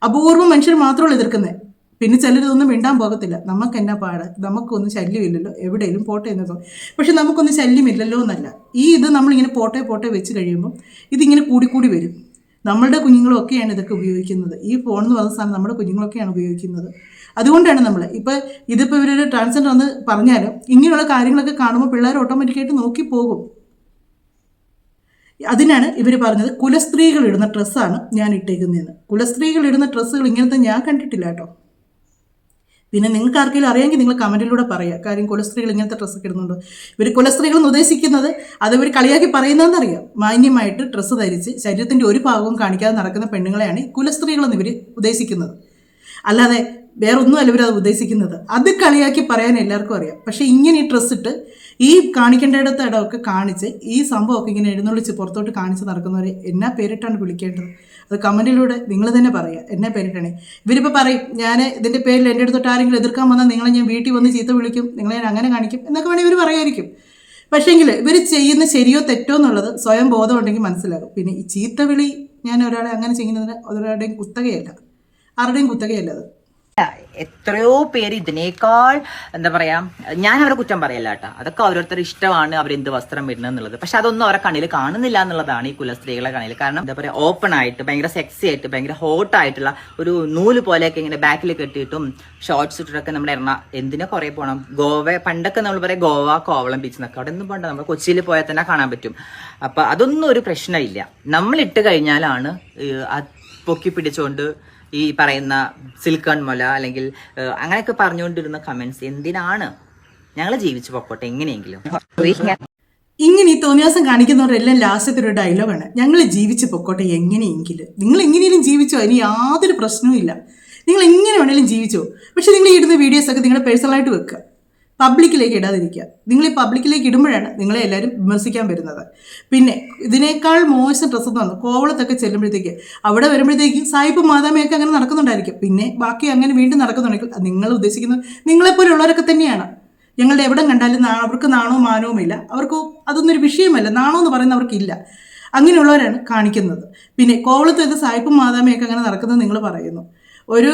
Speaker 4: അപൂർവം മനുഷ്യർ മാത്രമല്ല എതിർക്കുന്നത്. പിന്നെ ചിലരിതൊന്നും മിണ്ടാൻ പോകത്തില്ല. നമുക്ക് എന്നാ പാട്, നമുക്കൊന്നും ശല്യമില്ലല്ലോ, എവിടെയെങ്കിലും പോട്ടെ എന്നൊക്കെ. പക്ഷെ നമുക്കൊന്നും ശല്യമില്ലല്ലോ എന്നല്ല, ഇത് നമ്മളിങ്ങനെ പോട്ടെ വെച്ച് കഴിയുമ്പോൾ ഇതിങ്ങനെ കൂടിക്കൂടി വരും. നമ്മളുടെ കുഞ്ഞുങ്ങളൊക്കെയാണ് ഇതൊക്കെ ഉപയോഗിക്കുന്നത്. ഈ ഫോൺ എന്ന് പറയുന്ന സാധനം നമ്മുടെ കുഞ്ഞുങ്ങളൊക്കെയാണ് ഉപയോഗിക്കുന്നത്. അതുകൊണ്ടാണ് നമ്മൾ ഇതിപ്പോൾ ഇവരൊരു ട്രാൻസ്ജെൻഡർ എന്ന് പറഞ്ഞാലും ഇങ്ങനെയുള്ള കാര്യങ്ങളൊക്കെ കാണുമ്പോൾ പിള്ളേർ ഓട്ടോമാറ്റിക്കായിട്ട് നോക്കി പോകും. അതിനാണ് ഇവർ പറഞ്ഞത് കുലസ്ത്രീകൾ ഇടുന്ന ഡ്രസ്സാണ് ഞാൻ ഇട്ടേക്കുന്നതെന്ന്. കുലസ്ത്രീകൾ ഇടുന്ന ഡ്രസ്സുകൾ ഇങ്ങനത്തെ ഞാൻ കണ്ടിട്ടില്ല കേട്ടോ. പിന്നെ നിങ്ങൾക്ക് ആർക്കെങ്കിലും അറിയാമെങ്കിൽ നിങ്ങൾ കമൻറ്റിലൂടെ പറയുക. കാര്യം കുലസ്ത്രീകൾ ഇങ്ങനത്തെ ഡ്രസ്സൊക്കെ ഇടുന്നുണ്ടോ? ഇവർ കുലസ്ത്രീകൾ എന്ന് ഉദ്ദേശിക്കുന്നത് അത് ഇവർ കളിയാക്കി പറയുന്നതെന്നറിയാം. മാന്യമായിട്ട് ഡ്രസ്സ് ധരിച്ച് ശരീരത്തിൻ്റെ ഒരു ഭാഗവും കാണിക്കാതെ നടക്കുന്ന പെണ്ണുങ്ങളെയാണ് കുലസ്ത്രീകളെന്ന് ഇവർ ഉദ്ദേശിക്കുന്നത്. അല്ലാതെ വേറൊന്നുമല്ല ഇവരത് ഉദ്ദേശിക്കുന്നത്. അത് കളിയാക്കി പറയാൻ എല്ലാവർക്കും അറിയാം. പക്ഷേ ഇങ്ങനെ ഈ ഡ്രസ്സ് ഇട്ട് ഈ കാണിക്കേണ്ടിടത്ത് ഇടമൊക്കെ കാണിച്ച് ഈ സംഭവമൊക്കെ ഇങ്ങനെ എഴുന്നള്ളിച്ച് പുറത്തോട്ട് കാണിച്ച് നടക്കുന്നവരെ എന്നാ പേരിട്ടാണ് വിളിക്കേണ്ടത്? അത് കമൻറ്റിലൂടെ നിങ്ങൾ തന്നെ പറയുക, എന്നാ പേരിട്ടാണ്. ഇവരിപ്പോൾ പറയും ഞാൻ ഇതിൻ്റെ പേരിൽ എൻ്റെ അടുത്തോട്ട് ആരെങ്കിലും എതിർക്കാൻ വന്നാൽ നിങ്ങളെ ഞാൻ വീട്ടിൽ വന്ന് ചീത്ത വിളിക്കും, നിങ്ങളെ ഞാൻ അങ്ങനെ കാണിക്കും എന്നൊക്കെ വേണമെങ്കിൽ ഇവർ പറയുമായിരിക്കും. പക്ഷേങ്കിൽ ഇവർ ചെയ്യുന്ന ശരിയോ തെറ്റോ എന്നുള്ളത് സ്വയം ബോധമുണ്ടെങ്കിൽ മനസ്സിലാകും. പിന്നെ ഈ ചീത്ത വിളി ഞാൻ ഒരാളെ അങ്ങനെ ചെയ്യുന്നതിന് ഒരാളുടെയും കുത്തകയല്ല, ആരുടെയും കുത്തകയല്ല അത്.
Speaker 3: എത്രയോ പേര് ഇതിനേക്കാൾ എന്താ പറയാ, ഞാൻ അവരെ കുറ്റം പറയല്ല കേട്ടോ, അതൊക്കെ ഓരോരുത്തർ ഇഷ്ടമാണ് അവരെന്ത് വസ്ത്രം ഇടുന്നത് എന്നുള്ളത്. പക്ഷെ അതൊന്നും അവരെ കണ്ണിൽ കാണുന്നില്ല എന്നുള്ളതാണ് ഈ കുലസ്ത്രീകളെ കണ്ണിൽ. കാരണം എന്താ പറയാ, ഓപ്പൺ ആയിട്ട് ഭയങ്കര സെക്സി ആയിട്ട് ഭയങ്കര ഹോട്ട് ആയിട്ടുള്ള ഒരു നൂല് പോലെയൊക്കെ ഇങ്ങനെ ബാക്കിൽ കെട്ടിയിട്ടും ഷോർട്ട്സ് ഇട്ടിട്ടൊക്കെ നമ്മുടെ എന്തിനാ കുറെ പോകണം. പണ്ടൊക്കെ നമ്മൾ പറയാം ഗോവ, കോവളം ബീച്ച് എന്നൊക്കെ, അവിടെ ഒന്നും പോകണ്ട, നമ്മൾ കൊച്ചിയിൽ പോയാൽ തന്നെ കാണാൻ പറ്റും. അപ്പൊ അതൊന്നും ഒരു പ്രശ്നമില്ല. നമ്മൾ ഇട്ട് കഴിഞ്ഞാലാണ് പൊക്കി പിടിച്ചുകൊണ്ട് ഈ പറയുന്ന സിൽക്കൺ മൊല അല്ലെങ്കിൽ അങ്ങനെയൊക്കെ പറഞ്ഞുകൊണ്ടിരുന്ന കമന്റ്സ്. എന്തിനാണ്? ഞങ്ങൾ ജീവിച്ചു പൊക്കോട്ടെ എങ്ങനെയെങ്കിലും.
Speaker 4: ഇങ്ങനെ ഈ തോന്നിയാസം കാണിക്കുന്നവരെല്ലാം ലാസ്റ്റത്തെ ഒരു ഡയലോഗാണ്, ഞങ്ങൾ ജീവിച്ച് പൊക്കോട്ടെ എങ്ങനെയെങ്കിലും. നിങ്ങൾ എങ്ങനെയെങ്കിലും ജീവിച്ചോ, അതിന് യാതൊരു പ്രശ്നവും ഇല്ല. നിങ്ങൾ എങ്ങനെ വേണമെങ്കിലും ജീവിച്ചോ. പക്ഷെ നിങ്ങൾ ഇടുന്ന വീഡിയോസൊക്കെ നിങ്ങൾ പേഴ്സണലായിട്ട് വെക്കുക, പബ്ലിക്കിലേക്ക് ഇടാതിരിക്കുക. നിങ്ങൾ ഈ പബ്ലിക്കിലേക്ക് ഇടുമ്പോഴാണ് നിങ്ങളെ എല്ലാവരും വിമർശിക്കാൻ വരുന്നത്. പിന്നെ ഇതിനേക്കാൾ മോശം ഡ്രസ്സ് എന്ന് പറഞ്ഞു കോവളത്തൊക്കെ ചെല്ലുമ്പോഴത്തേക്ക് അവിടെ വരുമ്പോഴത്തേക്ക് സായിപ്പ് മാതാമയൊക്കെ അങ്ങനെ നടക്കുന്നുണ്ടായിരിക്കും. പിന്നെ ബാക്കി അങ്ങനെ വീണ്ടും നടക്കുന്നുണ്ടെങ്കിൽ നിങ്ങൾ ഉദ്ദേശിക്കുന്നത് നിങ്ങളെപ്പോലുള്ളവരൊക്കെ തന്നെയാണ്. ഞങ്ങളുടെ എവിടെ കണ്ടാലും അവർക്ക് നാണവും മാനവും ഇല്ല, അവർക്ക് അതൊന്നും ഒരു വിഷയമല്ല, നാണോ എന്ന് പറയുന്നവർക്കില്ല. അങ്ങനെയുള്ളവരാണ് കാണിക്കുന്നത്. പിന്നെ കോവളത്ത് സായിപ്പും മാതാമയൊക്കെ അങ്ങനെ നടക്കുന്നത് നിങ്ങൾ പറയുന്നു. ഒരു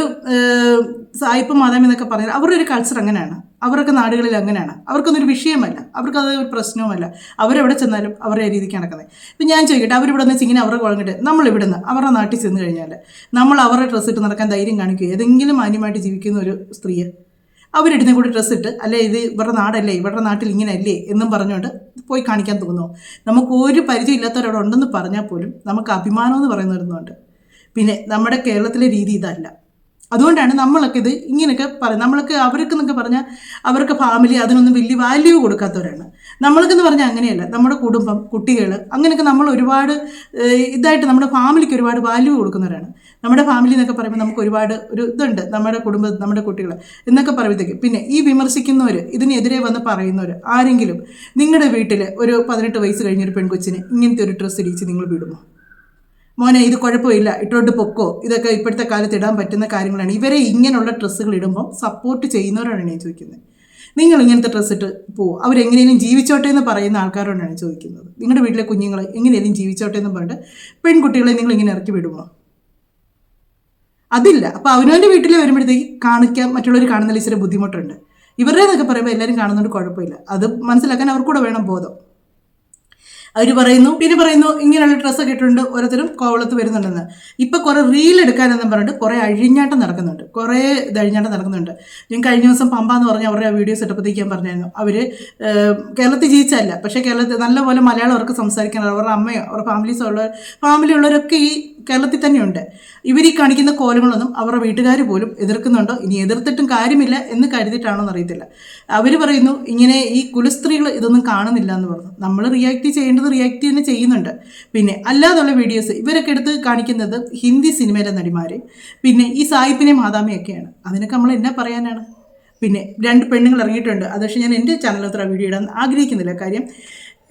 Speaker 4: സായിപ്പ് മാതാമി എന്നൊക്കെ പറഞ്ഞാൽ അവരുടെ ഒരു കൾച്ചർ അങ്ങനെയാണ്, അവരൊക്കെ നാടുകളിൽ അങ്ങനെയാണ്, അവർക്കൊന്നൊരു വിഷയമല്ല, അവർക്കത് ഒരു പ്രശ്നവുമല്ല. അവരെവിടെ ചെന്നാലും അവരുടെ രീതിക്ക് നടക്കുന്നത്. ഇപ്പം ഞാൻ ചോദിക്കട്ടെ, അവരിവിടെ നിന്ന് ഇങ്ങനെ അവരുടെ കുഴങ്ങിട്ട് നമ്മളിവിടെ നിന്ന് അവരുടെ നാട്ടിൽ ചെന്ന് കഴിഞ്ഞാൽ നമ്മൾ അവരുടെ ഡ്രസ്സ് ഇട്ട് നടക്കാൻ ധൈര്യം കാണിക്കുക? ഏതെങ്കിലും മാന്യമായിട്ട് ജീവിക്കുന്ന ഒരു സ്ത്രീയെ അവരിടുന്ന കൂടി ഡ്രസ്സ് ഇട്ട് അല്ലേ ഇത് ഇവരുടെ നാടല്ലേ, ഇവരുടെ നാട്ടിൽ ഇങ്ങനെ അല്ലേ എന്നും പറഞ്ഞുകൊണ്ട് പോയി കാണിക്കാൻ തോന്നുമോ? നമുക്ക് ഒരു പരിചയം ഇല്ലാത്തവരവിടെ ഉണ്ടെന്ന് പറഞ്ഞാൽ പോലും നമുക്ക് അഭിമാനം എന്ന് പറയുന്നവരുന്നുണ്ട്. പിന്നെ നമ്മുടെ കേരളത്തിലെ രീതി ഇതല്ല. അതുകൊണ്ടാണ് നമ്മളൊക്കെ ഇത് ഇങ്ങനെയൊക്കെ പറയും. നമ്മളൊക്കെ അവർക്കെന്നൊക്കെ പറഞ്ഞാൽ അവർക്ക് ഫാമിലി അതിനൊന്നും വലിയ വാല്യൂ കൊടുക്കാത്തവരാണ്. നമ്മൾക്കെന്ന് പറഞ്ഞാൽ അങ്ങനെയല്ല. നമ്മുടെ കുടുംബം, കുട്ടികൾ, അങ്ങനെയൊക്കെ നമ്മൾ ഒരുപാട് ഇതായിട്ട് നമ്മുടെ ഫാമിലിക്ക് ഒരുപാട് വാല്യൂ കൊടുക്കുന്നവരാണ്. നമ്മുടെ ഫാമിലി എന്നൊക്കെ പറയുമ്പോൾ നമുക്ക് ഒരുപാട് ഒരു ഇതുണ്ട്, നമ്മുടെ കുടുംബം, നമ്മുടെ കുട്ടികൾ എന്നൊക്കെ പറയുമ്പോഴത്തേക്ക്. പിന്നെ ഈ വിമർശിക്കുന്നവർ, ഇതിനെതിരെ വന്ന് പറയുന്നവർ ആരെങ്കിലും നിങ്ങളുടെ വീട്ടിൽ ഒരു 18 വയസ്സ് കഴിഞ്ഞൊരു പെൺകൊച്ചിന് ഇങ്ങനത്തെ ഒരു ഡ്രസ്സ് ഇടിച്ച് നിങ്ങൾ വിടുമോ? മോനെ ഇത് കുഴപ്പമില്ല, ഇട്ടോട്ട് പൊക്കോ, ഇതൊക്കെ ഇപ്പോഴത്തെ കാലത്ത് ഇടാൻ പറ്റുന്ന കാര്യങ്ങളാണ്. ഇവരെ ഇങ്ങനെയുള്ള ഡ്രസ്സുകൾ ഇടുമ്പോൾ സപ്പോർട്ട് ചെയ്യുന്നവരാണ് ഞാൻ ചോദിക്കുന്നത്. നിങ്ങൾ ഇങ്ങനത്തെ ഡ്രസ്സ് ഇട്ട് പോവും, അവരെങ്ങനെയും ജീവിച്ചോട്ടെ എന്ന് പറയുന്ന ആൾക്കാരോടാണ് ചോദിക്കുന്നത്. നിങ്ങളുടെ വീട്ടിലെ കുഞ്ഞുങ്ങൾ എങ്ങനെയും ജീവിച്ചോട്ടെ എന്ന് പറഞ്ഞിട്ട് പെൺകുട്ടികളെ നിങ്ങൾ ഇങ്ങനെ ഇറക്കി വിടുമോ? അതില്ല. അപ്പോൾ അവനവൻ്റെ വീട്ടിൽ വരുമ്പോഴത്തേക്ക് കാണിക്കാൻ മറ്റുള്ളവർ കാണുന്നതിൽ ഇച്ചിരി ബുദ്ധിമുട്ടുണ്ട്. ഇവരുടെ എന്നൊക്കെ പറയുമ്പോൾ എല്ലാവരും കാണുന്നതുകൊണ്ട് കുഴപ്പമില്ല. അത് മനസ്സിലാക്കാൻ അവർക്കൂടെ വേണം ബോധം. അവർ പറയുന്നു, പിന്നെ പറയുന്നു ഇങ്ങനെയുള്ള ഡ്രസ്സൊക്കെ ഇട്ടുകൊണ്ട് ഓരോരുത്തരും കോവളത്ത് വരുന്നുണ്ടെന്ന്. ഇപ്പം കുറേ റീൽ എടുക്കാനെന്നും പറഞ്ഞിട്ട് കുറേ അഴിഞ്ഞാട്ടം നടക്കുന്നുണ്ട്, കുറേ അഴിഞ്ഞാട്ടം നടക്കുന്നുണ്ട്. ഞാൻ കഴിഞ്ഞ ദിവസം പമ്പ എന്ന് പറഞ്ഞ അവരുടെ വീഡിയോസ് ഇട്ടപ്പോഴത്തേക്ക് ഞാൻ പറഞ്ഞായിരുന്നു, അവർ കേരളത്തിൽ ജീവിച്ചല്ല, പക്ഷേ കേരളത്തിൽ നല്ലപോലെ മലയാളം അവർക്ക് സംസാരിക്കാൻ അവരുടെ അമ്മയോ അവരുടെ ഫാമിലി ഉള്ളവരൊക്കെ ഈ കേരളത്തിൽ തന്നെയുണ്ട്. ഇവർ ഈ കാണിക്കുന്ന കോലങ്ങളൊന്നും അവരുടെ വീട്ടുകാർ പോലും എതിർക്കുന്നുണ്ടോ, ഇനി എതിർത്തിട്ടും കാര്യമില്ല എന്ന് കരുതിയിട്ടാണോ എന്നറിയത്തില്ല. അവർ പറയുന്നു ഇങ്ങനെ ഈ കുലസ്ത്രീകൾ ഇതൊന്നും കാണുന്നില്ല എന്ന് പറഞ്ഞു. നമ്മൾ റിയാക്ട് ചെയ്യേണ്ടത് റിയാക്ട് തന്നെ ചെയ്യുന്നുണ്ട്. പിന്നെ അല്ലാതുള്ള വീഡിയോസ് ഇവരൊക്കെ എടുത്ത് കാണിക്കുന്നത് ഹിന്ദി സിനിമയിലെ നടിമാർ, പിന്നെ ഈ സായിപ്പിനെ മാതാമയൊക്കെയാണ്. അതിനൊക്കെ നമ്മൾ എന്നാ പറയാനാണ്? പിന്നെ 2 പെണ്ണുങ്ങൾ ഇറങ്ങിയിട്ടുണ്ട്. അത് പക്ഷേ ഞാൻ എൻ്റെ ചാനലിൽ അത്ര വീഡിയോ ഇടാൻ ആഗ്രഹിക്കുന്നില്ല. കാര്യം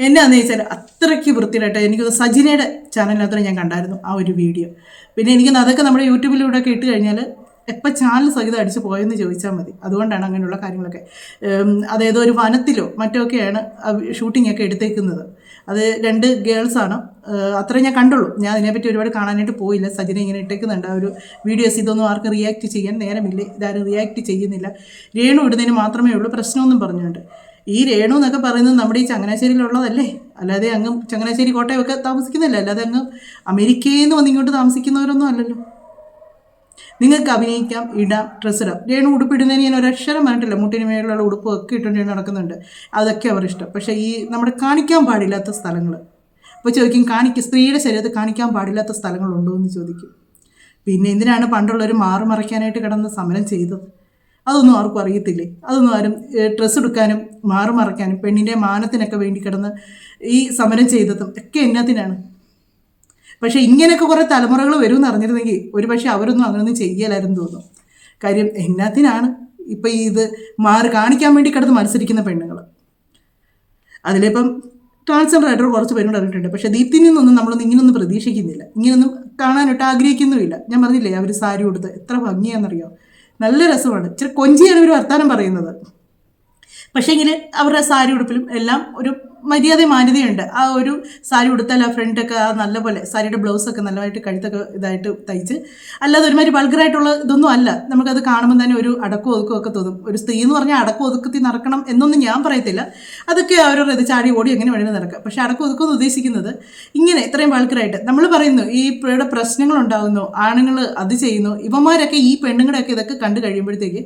Speaker 4: എന്നാന്ന് ചോദിച്ചാൽ അത്രയ്ക്ക് വൃത്തിയിലായിട്ട് എനിക്ക് സജിനയുടെ ചാനലിനകത്ത് ഞാൻ കണ്ടായിരുന്നു ആ ഒരു വീഡിയോ. പിന്നെ എനിക്ക് അതൊക്കെ നമ്മുടെ യൂട്യൂബിലൂടെ ഒക്കെ ഇട്ട് കഴിഞ്ഞാൽ എപ്പോൾ ചാനൽ സഹിതം അടിച്ചു പോയെന്ന് ചോദിച്ചാൽ മതി. അതുകൊണ്ടാണ് അങ്ങനെയുള്ള കാര്യങ്ങളൊക്കെ. അതേതോ ഒരു വനത്തിലോ മറ്റോ ഒക്കെയാണ് ഷൂട്ടിംഗ് ഒക്കെ എടുത്തേക്കുന്നത്. അത് 2 ഗേൾസാണ്. അത്രേ ഞാൻ കണ്ടുള്ളൂ. ഞാൻ അതിനെപ്പറ്റി ഒരുപാട് കാണാനായിട്ട് പോയില്ല. സജിന ഇങ്ങനെ ഇട്ടേക്കുന്നുണ്ട് ആ ഒരു വീഡിയോസ്. ഇതൊന്നും ആർക്കും റിയാക്ട് ചെയ്യാൻ നേരമില്ല, ഇതാരും റിയാക്ട് ചെയ്യുന്നില്ല. രേണു ഇടുന്നതിന് മാത്രമേ ഉള്ളൂ പ്രശ്നമൊന്നും പറഞ്ഞുകൊണ്ട്. ഈ രേണു എന്നൊക്കെ പറയുന്നത് നമ്മുടെ ഈ ചങ്ങനാശ്ശേരിയിലുള്ളതല്ലേ, അല്ലാതെ അങ്ങ് ചങ്ങനാശ്ശേരി കോട്ടയമൊക്കെ താമസിക്കുന്നില്ല, അല്ലാതെ അങ്ങ് അമേരിക്കയിൽ നിന്ന് വന്ന് ഇങ്ങോട്ട് താമസിക്കുന്നവരൊന്നും അല്ലല്ലോ. നിങ്ങൾക്ക് അഭിനയിക്കാം, ഇടാം, ഡ്രസ്സ് ഇടാം. രേണു ഉടുപ്പിടുന്നതിന് ഞാൻ ഒരക്ഷരം പറഞ്ഞിട്ടില്ല. മുട്ടിന് മേലുള്ള ഉടുപ്പും ഒക്കെ ഇട്ടുകൊണ്ട് നടക്കുന്നുണ്ട്, അതൊക്കെ അവർ ഇഷ്ടം. പക്ഷേ ഈ നമ്മുടെ കാണിക്കാൻ പാടില്ലാത്ത സ്ഥലങ്ങൾ, അപ്പോൾ ചോദിക്കും സ്ത്രീയുടെ ശരീരത്തിൽ കാണിക്കാൻ പാടില്ലാത്ത സ്ഥലങ്ങളുണ്ടോ എന്ന് ചോദിക്കും. പിന്നെ എന്തിനാണ് പണ്ടുള്ളവർ മാറുമറയ്ക്കാനായിട്ട് കിടന്ന് സമരം ചെയ്തത്? അതൊന്നും ആർക്കും അറിയത്തില്ലേ? അതൊന്നും ആരും ഡ്രസ്സ് എടുക്കാനും മാറുമറയ്ക്കാനും പെണ്ണിൻ്റെ മാനത്തിനൊക്കെ വേണ്ടി കിടന്ന് ഈ സമരം ചെയ്തതും ഒക്കെ എന്നതിനാണ്? പക്ഷേ ഇങ്ങനെയൊക്കെ കുറേ തലമുറകൾ വരുമെന്ന് അറിഞ്ഞിരുന്നെങ്കിൽ ഒരു പക്ഷേ അവരൊന്നും അങ്ങനെയൊന്നും ചെയ്യലായിരുന്നു തോന്നും. കാര്യം എന്നത്തിനാണ് ഇപ്പം ഇത് കാണിക്കാൻ വേണ്ടി കിടന്ന് മത്സരിക്കുന്ന പെണ്ണുങ്ങൾ. അതിലിപ്പം ട്രാൻസ്ജെൻഡർ ആയിട്ടുള്ള കുറച്ച് പേരോട് അറിഞ്ഞിട്ടുണ്ട്. പക്ഷേ ദീപ്തിയിൽ നിന്നൊന്നും നമ്മളൊന്നും ഇങ്ങനൊന്നും പ്രതീക്ഷിക്കുന്നില്ല, ഇങ്ങനൊന്നും കാണാനൊട്ട് ആഗ്രഹിക്കുന്നുമില്ല. ഞാൻ പറഞ്ഞില്ലേ, അവർ സാരി ഉടുത്ത് എത്ര ഭംഗിയാണെന്നറിയോ, നല്ല രസമാണ്. ഇച്ചിരി കൊഞ്ചിയാണ് ഇവർ വർത്താനം പറയുന്നത്. പക്ഷേ എങ്കിൽ അവരുടെ സാരി ഉടുപ്പിലും എല്ലാം ഒരു മര്യാദ മാന്യതയുണ്ട്. ആ ഒരു സാരി ഉടുത്താൽ ആ ഫ്രണ്ടൊക്കെ ആ നല്ലപോലെ സാരിയുടെ ബ്ലൗസൊക്കെ നല്ലതായിട്ട് കഴുത്തൊക്കെ ഇതായിട്ട് തയ്ച്ച്, അല്ലാതെ ഒരുമാതിരി വൾഗറായിട്ടുള്ള ഇതൊന്നും അല്ല. നമുക്കത് കാണുമ്പോൾ തന്നെ ഒരു അടക്കം ഒതുക്കം ഒക്കെ തോന്നും. ഒരു സ്ത്രീ എന്ന് പറഞ്ഞാൽ അടക്കം ഒതുക്കത്തിൽ നടക്കണം എന്നൊന്നും ഞാൻ പറയത്തില്ല, അതൊക്കെ അവരുടെ ഇത് ചാടി ഓടി എങ്ങനെ വേണമെങ്കിൽ നടക്കാം. പക്ഷേ അടക്കം ഒതുക്കം എന്ന് ഉദ്ദേശിക്കുന്നത് ഇങ്ങനെ ഇത്രയും വൾഗറായിട്ട് നമ്മൾ പറയുന്നു ഈ ഇവിടെ പ്രശ്നങ്ങളുണ്ടാകുന്നു, ആണുങ്ങൾ അത് ചെയ്യുന്നു. ഇവന്മാരൊക്കെ ഈ പെണ്ണുങ്ങളുടെയൊക്കെ ഇതൊക്കെ കണ്ടു കഴിയുമ്പോഴത്തേക്ക്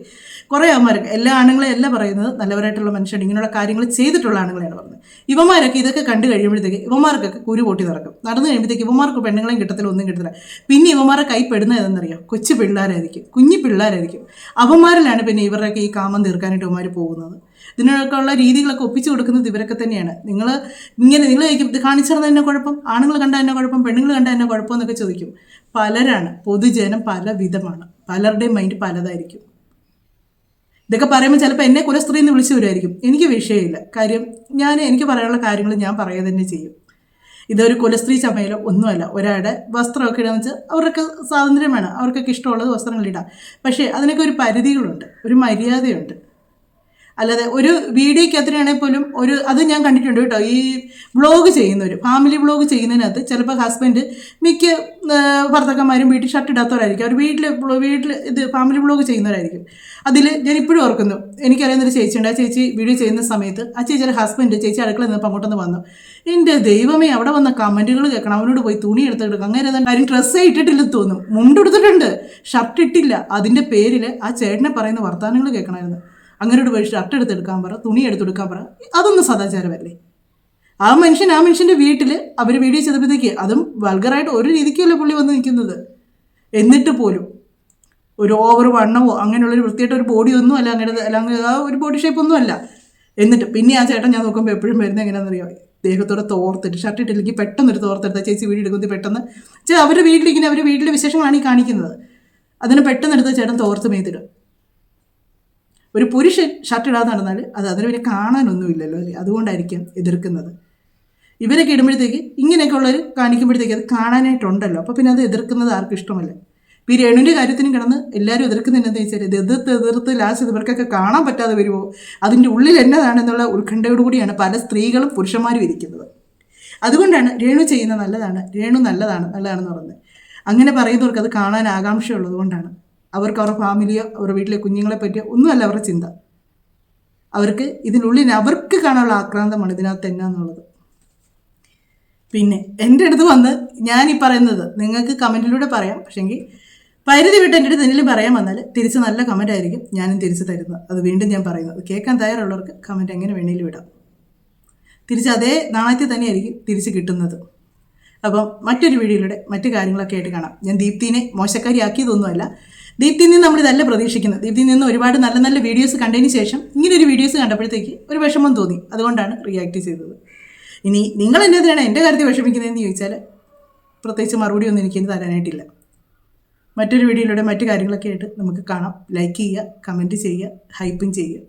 Speaker 4: കുറേ അവന്മാരൊക്കെ, എല്ലാ ആണുങ്ങളെ അല്ല പറയുന്നത്, നല്ലവരായിട്ടുള്ള മനുഷ്യർ ഇങ്ങനെയുള്ള കാര്യങ്ങൾ ചെയ്തിട്ടുള്ള ആണുങ്ങളെയാണ് പറയുന്നത്. ഇവന്മാരൊക്കെ ഇതൊക്കെ കണ്ടു കഴിയുമ്പോഴത്തേക്ക് ഇവന്മാർക്കൊക്കെ കുരു പൊട്ടി നടന്നു കഴിയുമ്പോഴത്തേക്ക് ഇവന്മാർക്ക് പെണ്ണുങ്ങളെയും കിട്ടത്തില്ല, ഒന്നും കിട്ടത്തില്ല. പിന്നെ ഇവന്മാരെ കൈ പെടുന്നത് ഏതെന്നറിയാം? കൊച്ചു പിള്ളേരായിരിക്കും, കുഞ്ഞു പിള്ളേരായിരിക്കും. അവന്മാരിലാണ് പിന്നെ ഇവരുടെയൊക്കെ ഈ കാമം തീർക്കാനായിട്ട് ഇവന്മാർ പോകുന്നത്. ഇതിനൊക്കെ ഉള്ള രീതികളൊക്കെ ഒപ്പിച്ചു കൊടുക്കുന്നത് ഇവരൊക്കെ തന്നെയാണ്. നിങ്ങൾ ചോദിക്കും, ഇത് കാണിച്ചിരുന്ന തന്നെ കുഴപ്പം, ആണുങ്ങൾ കണ്ടാൽ തന്നെ കുഴപ്പം, പെണ്ണുങ്ങൾ കണ്ടാൽ തന്നെ കുഴപ്പം എന്നൊക്കെ ചോദിക്കും. പലരാണ്, പൊതുജനം പല വിധമാണ്, പലരുടെയും മൈൻഡ് പലതായിരിക്കും. ഇതൊക്കെ പറയുമ്പോൾ ചിലപ്പോൾ എന്നെ കുലസ്ത്രീ എന്ന് വിളിച്ചു വരുമായിരിക്കും. എനിക്ക് വിഷയമില്ല. കാര്യം എനിക്ക് പറയാനുള്ള കാര്യങ്ങൾ ഞാൻ പറയുക തന്നെ ചെയ്യും. ഇതൊരു കുലസ്ത്രീ ചമയലോ ഒന്നുമല്ല. ഒരാളുടെ വസ്ത്രമൊക്കെ ഇടാന്ന് വെച്ചാൽ അവർക്ക് സ്വാതന്ത്ര്യമാണ്, അവർക്കൊക്കെ ഇഷ്ടമുള്ളത് വസ്ത്രങ്ങളിടാം. പക്ഷേ അതിനൊക്കെ ഒരു പരിധികളുണ്ട്, ഒരു മര്യാദയുണ്ട്. അല്ലാതെ ഒരു വീഡിയോയ്ക്കകത്തിനാണെങ്കിൽ പോലും അത് ഞാൻ കണ്ടിട്ടുണ്ട് കേട്ടോ. ഈ വ്ളോഗ് ചെയ്യുന്നവർ, ഫാമിലി വ്ളോഗ് ചെയ്യുന്നതിനകത്ത് ചിലപ്പോൾ ഹസ്ബൻഡ് മിക്ക ഭർത്താക്കന്മാരും വീട്ടിൽ ഷർട്ട് ഇടാത്തവരായിരിക്കും. അവർ വീട്ടിൽ ഇത് ഫാമിലി വ്ളോഗ് ചെയ്യുന്നവരായിരിക്കും. അതിൽ ഞാൻ ഇപ്പോഴും ഓർക്കുന്നു, എനിക്കറിയുന്നൊരു ചേച്ചിയുണ്ട്. ആ ചേച്ചി വീഡിയോ ചെയ്യുന്ന സമയത്ത് ആ ചേച്ചിയുടെ ഹസ്ബൻഡ് ചേച്ചി അടുക്കള നിന്നപ്പോൾ അങ്ങോട്ടൊന്ന് വന്നു. എൻ്റെ ദൈവമേ, അവിടെ വന്ന കമൻറ്റുകൾ കേൾക്കണം. അവനോട് പോയി തുണി എടുത്തെടുക്കും. അങ്ങനെ കാര്യം ഡ്രസ്സേ ഇട്ടിട്ടില്ലെന്ന് തോന്നും, മുണ്ടെടുത്തിട്ടുണ്ട്, ഷർട്ട് ഇട്ടില്ല. അതിൻ്റെ പേരിൽ ആ ചേട്ടനെ പറയുന്ന വർത്തമാനങ്ങൾ കേൾക്കണമായിരുന്നു. അങ്ങനോട് പോയി ഷർട്ട് എടുത്തെടുക്കാൻ പറ, തുണി എടുത്തെടുക്കാൻ പറ. അതൊന്നും സദാചാരമല്ലേ? ആ മനുഷ്യൻ്റെ വീട്ടിൽ അവർ വീഡിയോ ചെയ്തപ്പോഴത്തേക്ക് അതും വൾഗറായിട്ട് ഒരു രീതിക്കല്ലേ പുള്ളി വന്ന് നിൽക്കുന്നത്. എന്നിട്ട് പോലും ഒരു ഓവർ വണ്ണമോ അങ്ങനെയുള്ളൊരു വൃത്തിയായിട്ട് ഒരു ബോഡിയൊന്നും അല്ല, അങ്ങനെ അല്ലെങ്കിൽ ആ ഒരു ബോഡി ഷേപ്പൊന്നും അല്ല. എന്നിട്ട് പിന്നെ ആ ചേട്ടൻ ഞാൻ നോക്കുമ്പോൾ എപ്പോഴും വരുന്നത് എങ്ങനെയാണെന്നറിയോ, ദേഹത്തോടെ തോർത്തിട്ട്, ഷർട്ട് ഇട്ടില്ലെങ്കിൽ പെട്ടെന്നൊരു തോർത്തെടുത്ത ചേച്ചി വീഡിയോ എടുക്കുന്നത് പെട്ടെന്ന് അവരുടെ വീട്ടിലിങ്ങനെ അവരുടെ വീട്ടിലെ വിശേഷങ്ങളാണ് ഈ കാണിക്കുന്നത്. അതിന് പെട്ടെന്നെടുത്ത ചേട്ടൻ തോർത്ത് മേത്തിടും. ഒരു പുരുഷൻ ഷർട്ട് ഇടാതെ നടന്നാൽ അതിന് പിന്നെ കാണാനൊന്നുമില്ലല്ലോ അല്ലേ? അതുകൊണ്ടായിരിക്കും എതിർക്കുന്നത്. ഇവരൊക്കെ ഇടുമ്പോഴത്തേക്ക് ഇങ്ങനെയൊക്കെ ഉള്ളവർ കാണിക്കുമ്പോഴത്തേക്ക് അത് കാണാനായിട്ടുണ്ടല്ലോ, അപ്പോൾ പിന്നെ അത് എതിർക്കുന്നത് ആർക്കും ഇഷ്ടമല്ല. ഈ രേണുവിൻ്റെ കാര്യത്തിനും കിടന്ന് എല്ലാവരും എതിർക്കുന്നതെന്ന് വെച്ചാൽ ഇത് എതിർത്ത് ലാസ്റ്റ് ഇവർക്കൊക്കെ കാണാൻ പറ്റാതെ വരുമോ, അതിൻ്റെ ഉള്ളിൽ എന്നതാണെന്നുള്ള ഉത്കണ്ഠയോടുകൂടിയാണ് പല സ്ത്രീകളും പുരുഷന്മാരും ഇരിക്കുന്നത്. അതുകൊണ്ടാണ് രേണു ചെയ്യുന്നത് നല്ലതാണ്, രേണു നല്ലതാണെന്ന് പറയുന്നത്. അങ്ങനെ പറയുന്നവർക്ക് അത് കാണാൻ ആകാംക്ഷയുള്ളത് കൊണ്ടാണ്. അവർക്ക് അവരുടെ ഫാമിലിയോ അവരുടെ വീട്ടിലെ കുഞ്ഞുങ്ങളെ പറ്റിയോ ഒന്നുമല്ല അവരുടെ ചിന്ത. അവർക്ക് ഇതിനുള്ളിൽ അവർക്ക് കാണാനുള്ള ആക്രാന്തമാണ് ഇതിനകത്ത് എന്നാന്നുള്ളത്. പിന്നെ എൻ്റെ അടുത്ത് വന്ന് ഞാൻ ഈ പറയുന്നത് നിങ്ങൾക്ക് കമൻറ്റിലൂടെ പറയാം. പക്ഷേങ്കിൽ പരിധി വിട്ട് എൻ്റെ അടുത്ത് എന്തെങ്കിലും പറയാൻ വന്നാൽ തിരിച്ച് നല്ല കമൻ്റ് ആയിരിക്കും ഞാനും തിരിച്ച് തരുന്നത്. അത് വീണ്ടും ഞാൻ പറയുന്നത്, കേൾക്കാൻ തയ്യാറുള്ളവർക്ക് കമൻറ്റ് എങ്ങനെ വേണമെങ്കിലും ഇടാം. തിരിച്ച് അതേ നാണയത്തിൽ തന്നെയായിരിക്കും തിരിച്ച് കിട്ടുന്നത്. അപ്പം മറ്റൊരു വീഡിയോയിലൂടെ മറ്റു കാര്യങ്ങളൊക്കെ ആയിട്ട് കാണാം. ഞാൻ ദീപ്തിനെ മോശക്കാരിയാക്കിയതൊന്നുമല്ല. ദീപ്തിയിൽ നിന്ന് നമ്മളിതല്ല പ്രതീക്ഷിക്കുന്നത്. ദീപ്തിയിൽ നിന്ന് ഒരുപാട് നല്ല നല്ല വീഡിയോസ് കണ്ടതിന് ശേഷം ഇങ്ങനൊരു വീഡിയോസ് കണ്ടപ്പോഴത്തേക്ക് ഒരു വിഷമം തോന്നി, അതുകൊണ്ടാണ് റിയാക്ട് ചെയ്തത്. ഇനി നിങ്ങൾ എന്നതിനാണ് എൻ്റെ കാര്യത്തിൽ വിഷമിക്കുന്നതെന്ന് ചോദിച്ചാൽ പ്രത്യേകിച്ച് മറുപടി ഒന്നും എനിക്കിന്ന് തരാനായിട്ടില്ല. മറ്റൊരു വീഡിയോയിലൂടെ മറ്റു കാര്യങ്ങളൊക്കെ ആയിട്ട് നമുക്ക് കാണാം. ലൈക്ക് ചെയ്യുക, കമൻറ്റ് ചെയ്യുക, ഹൈപ്പും ചെയ്യുക.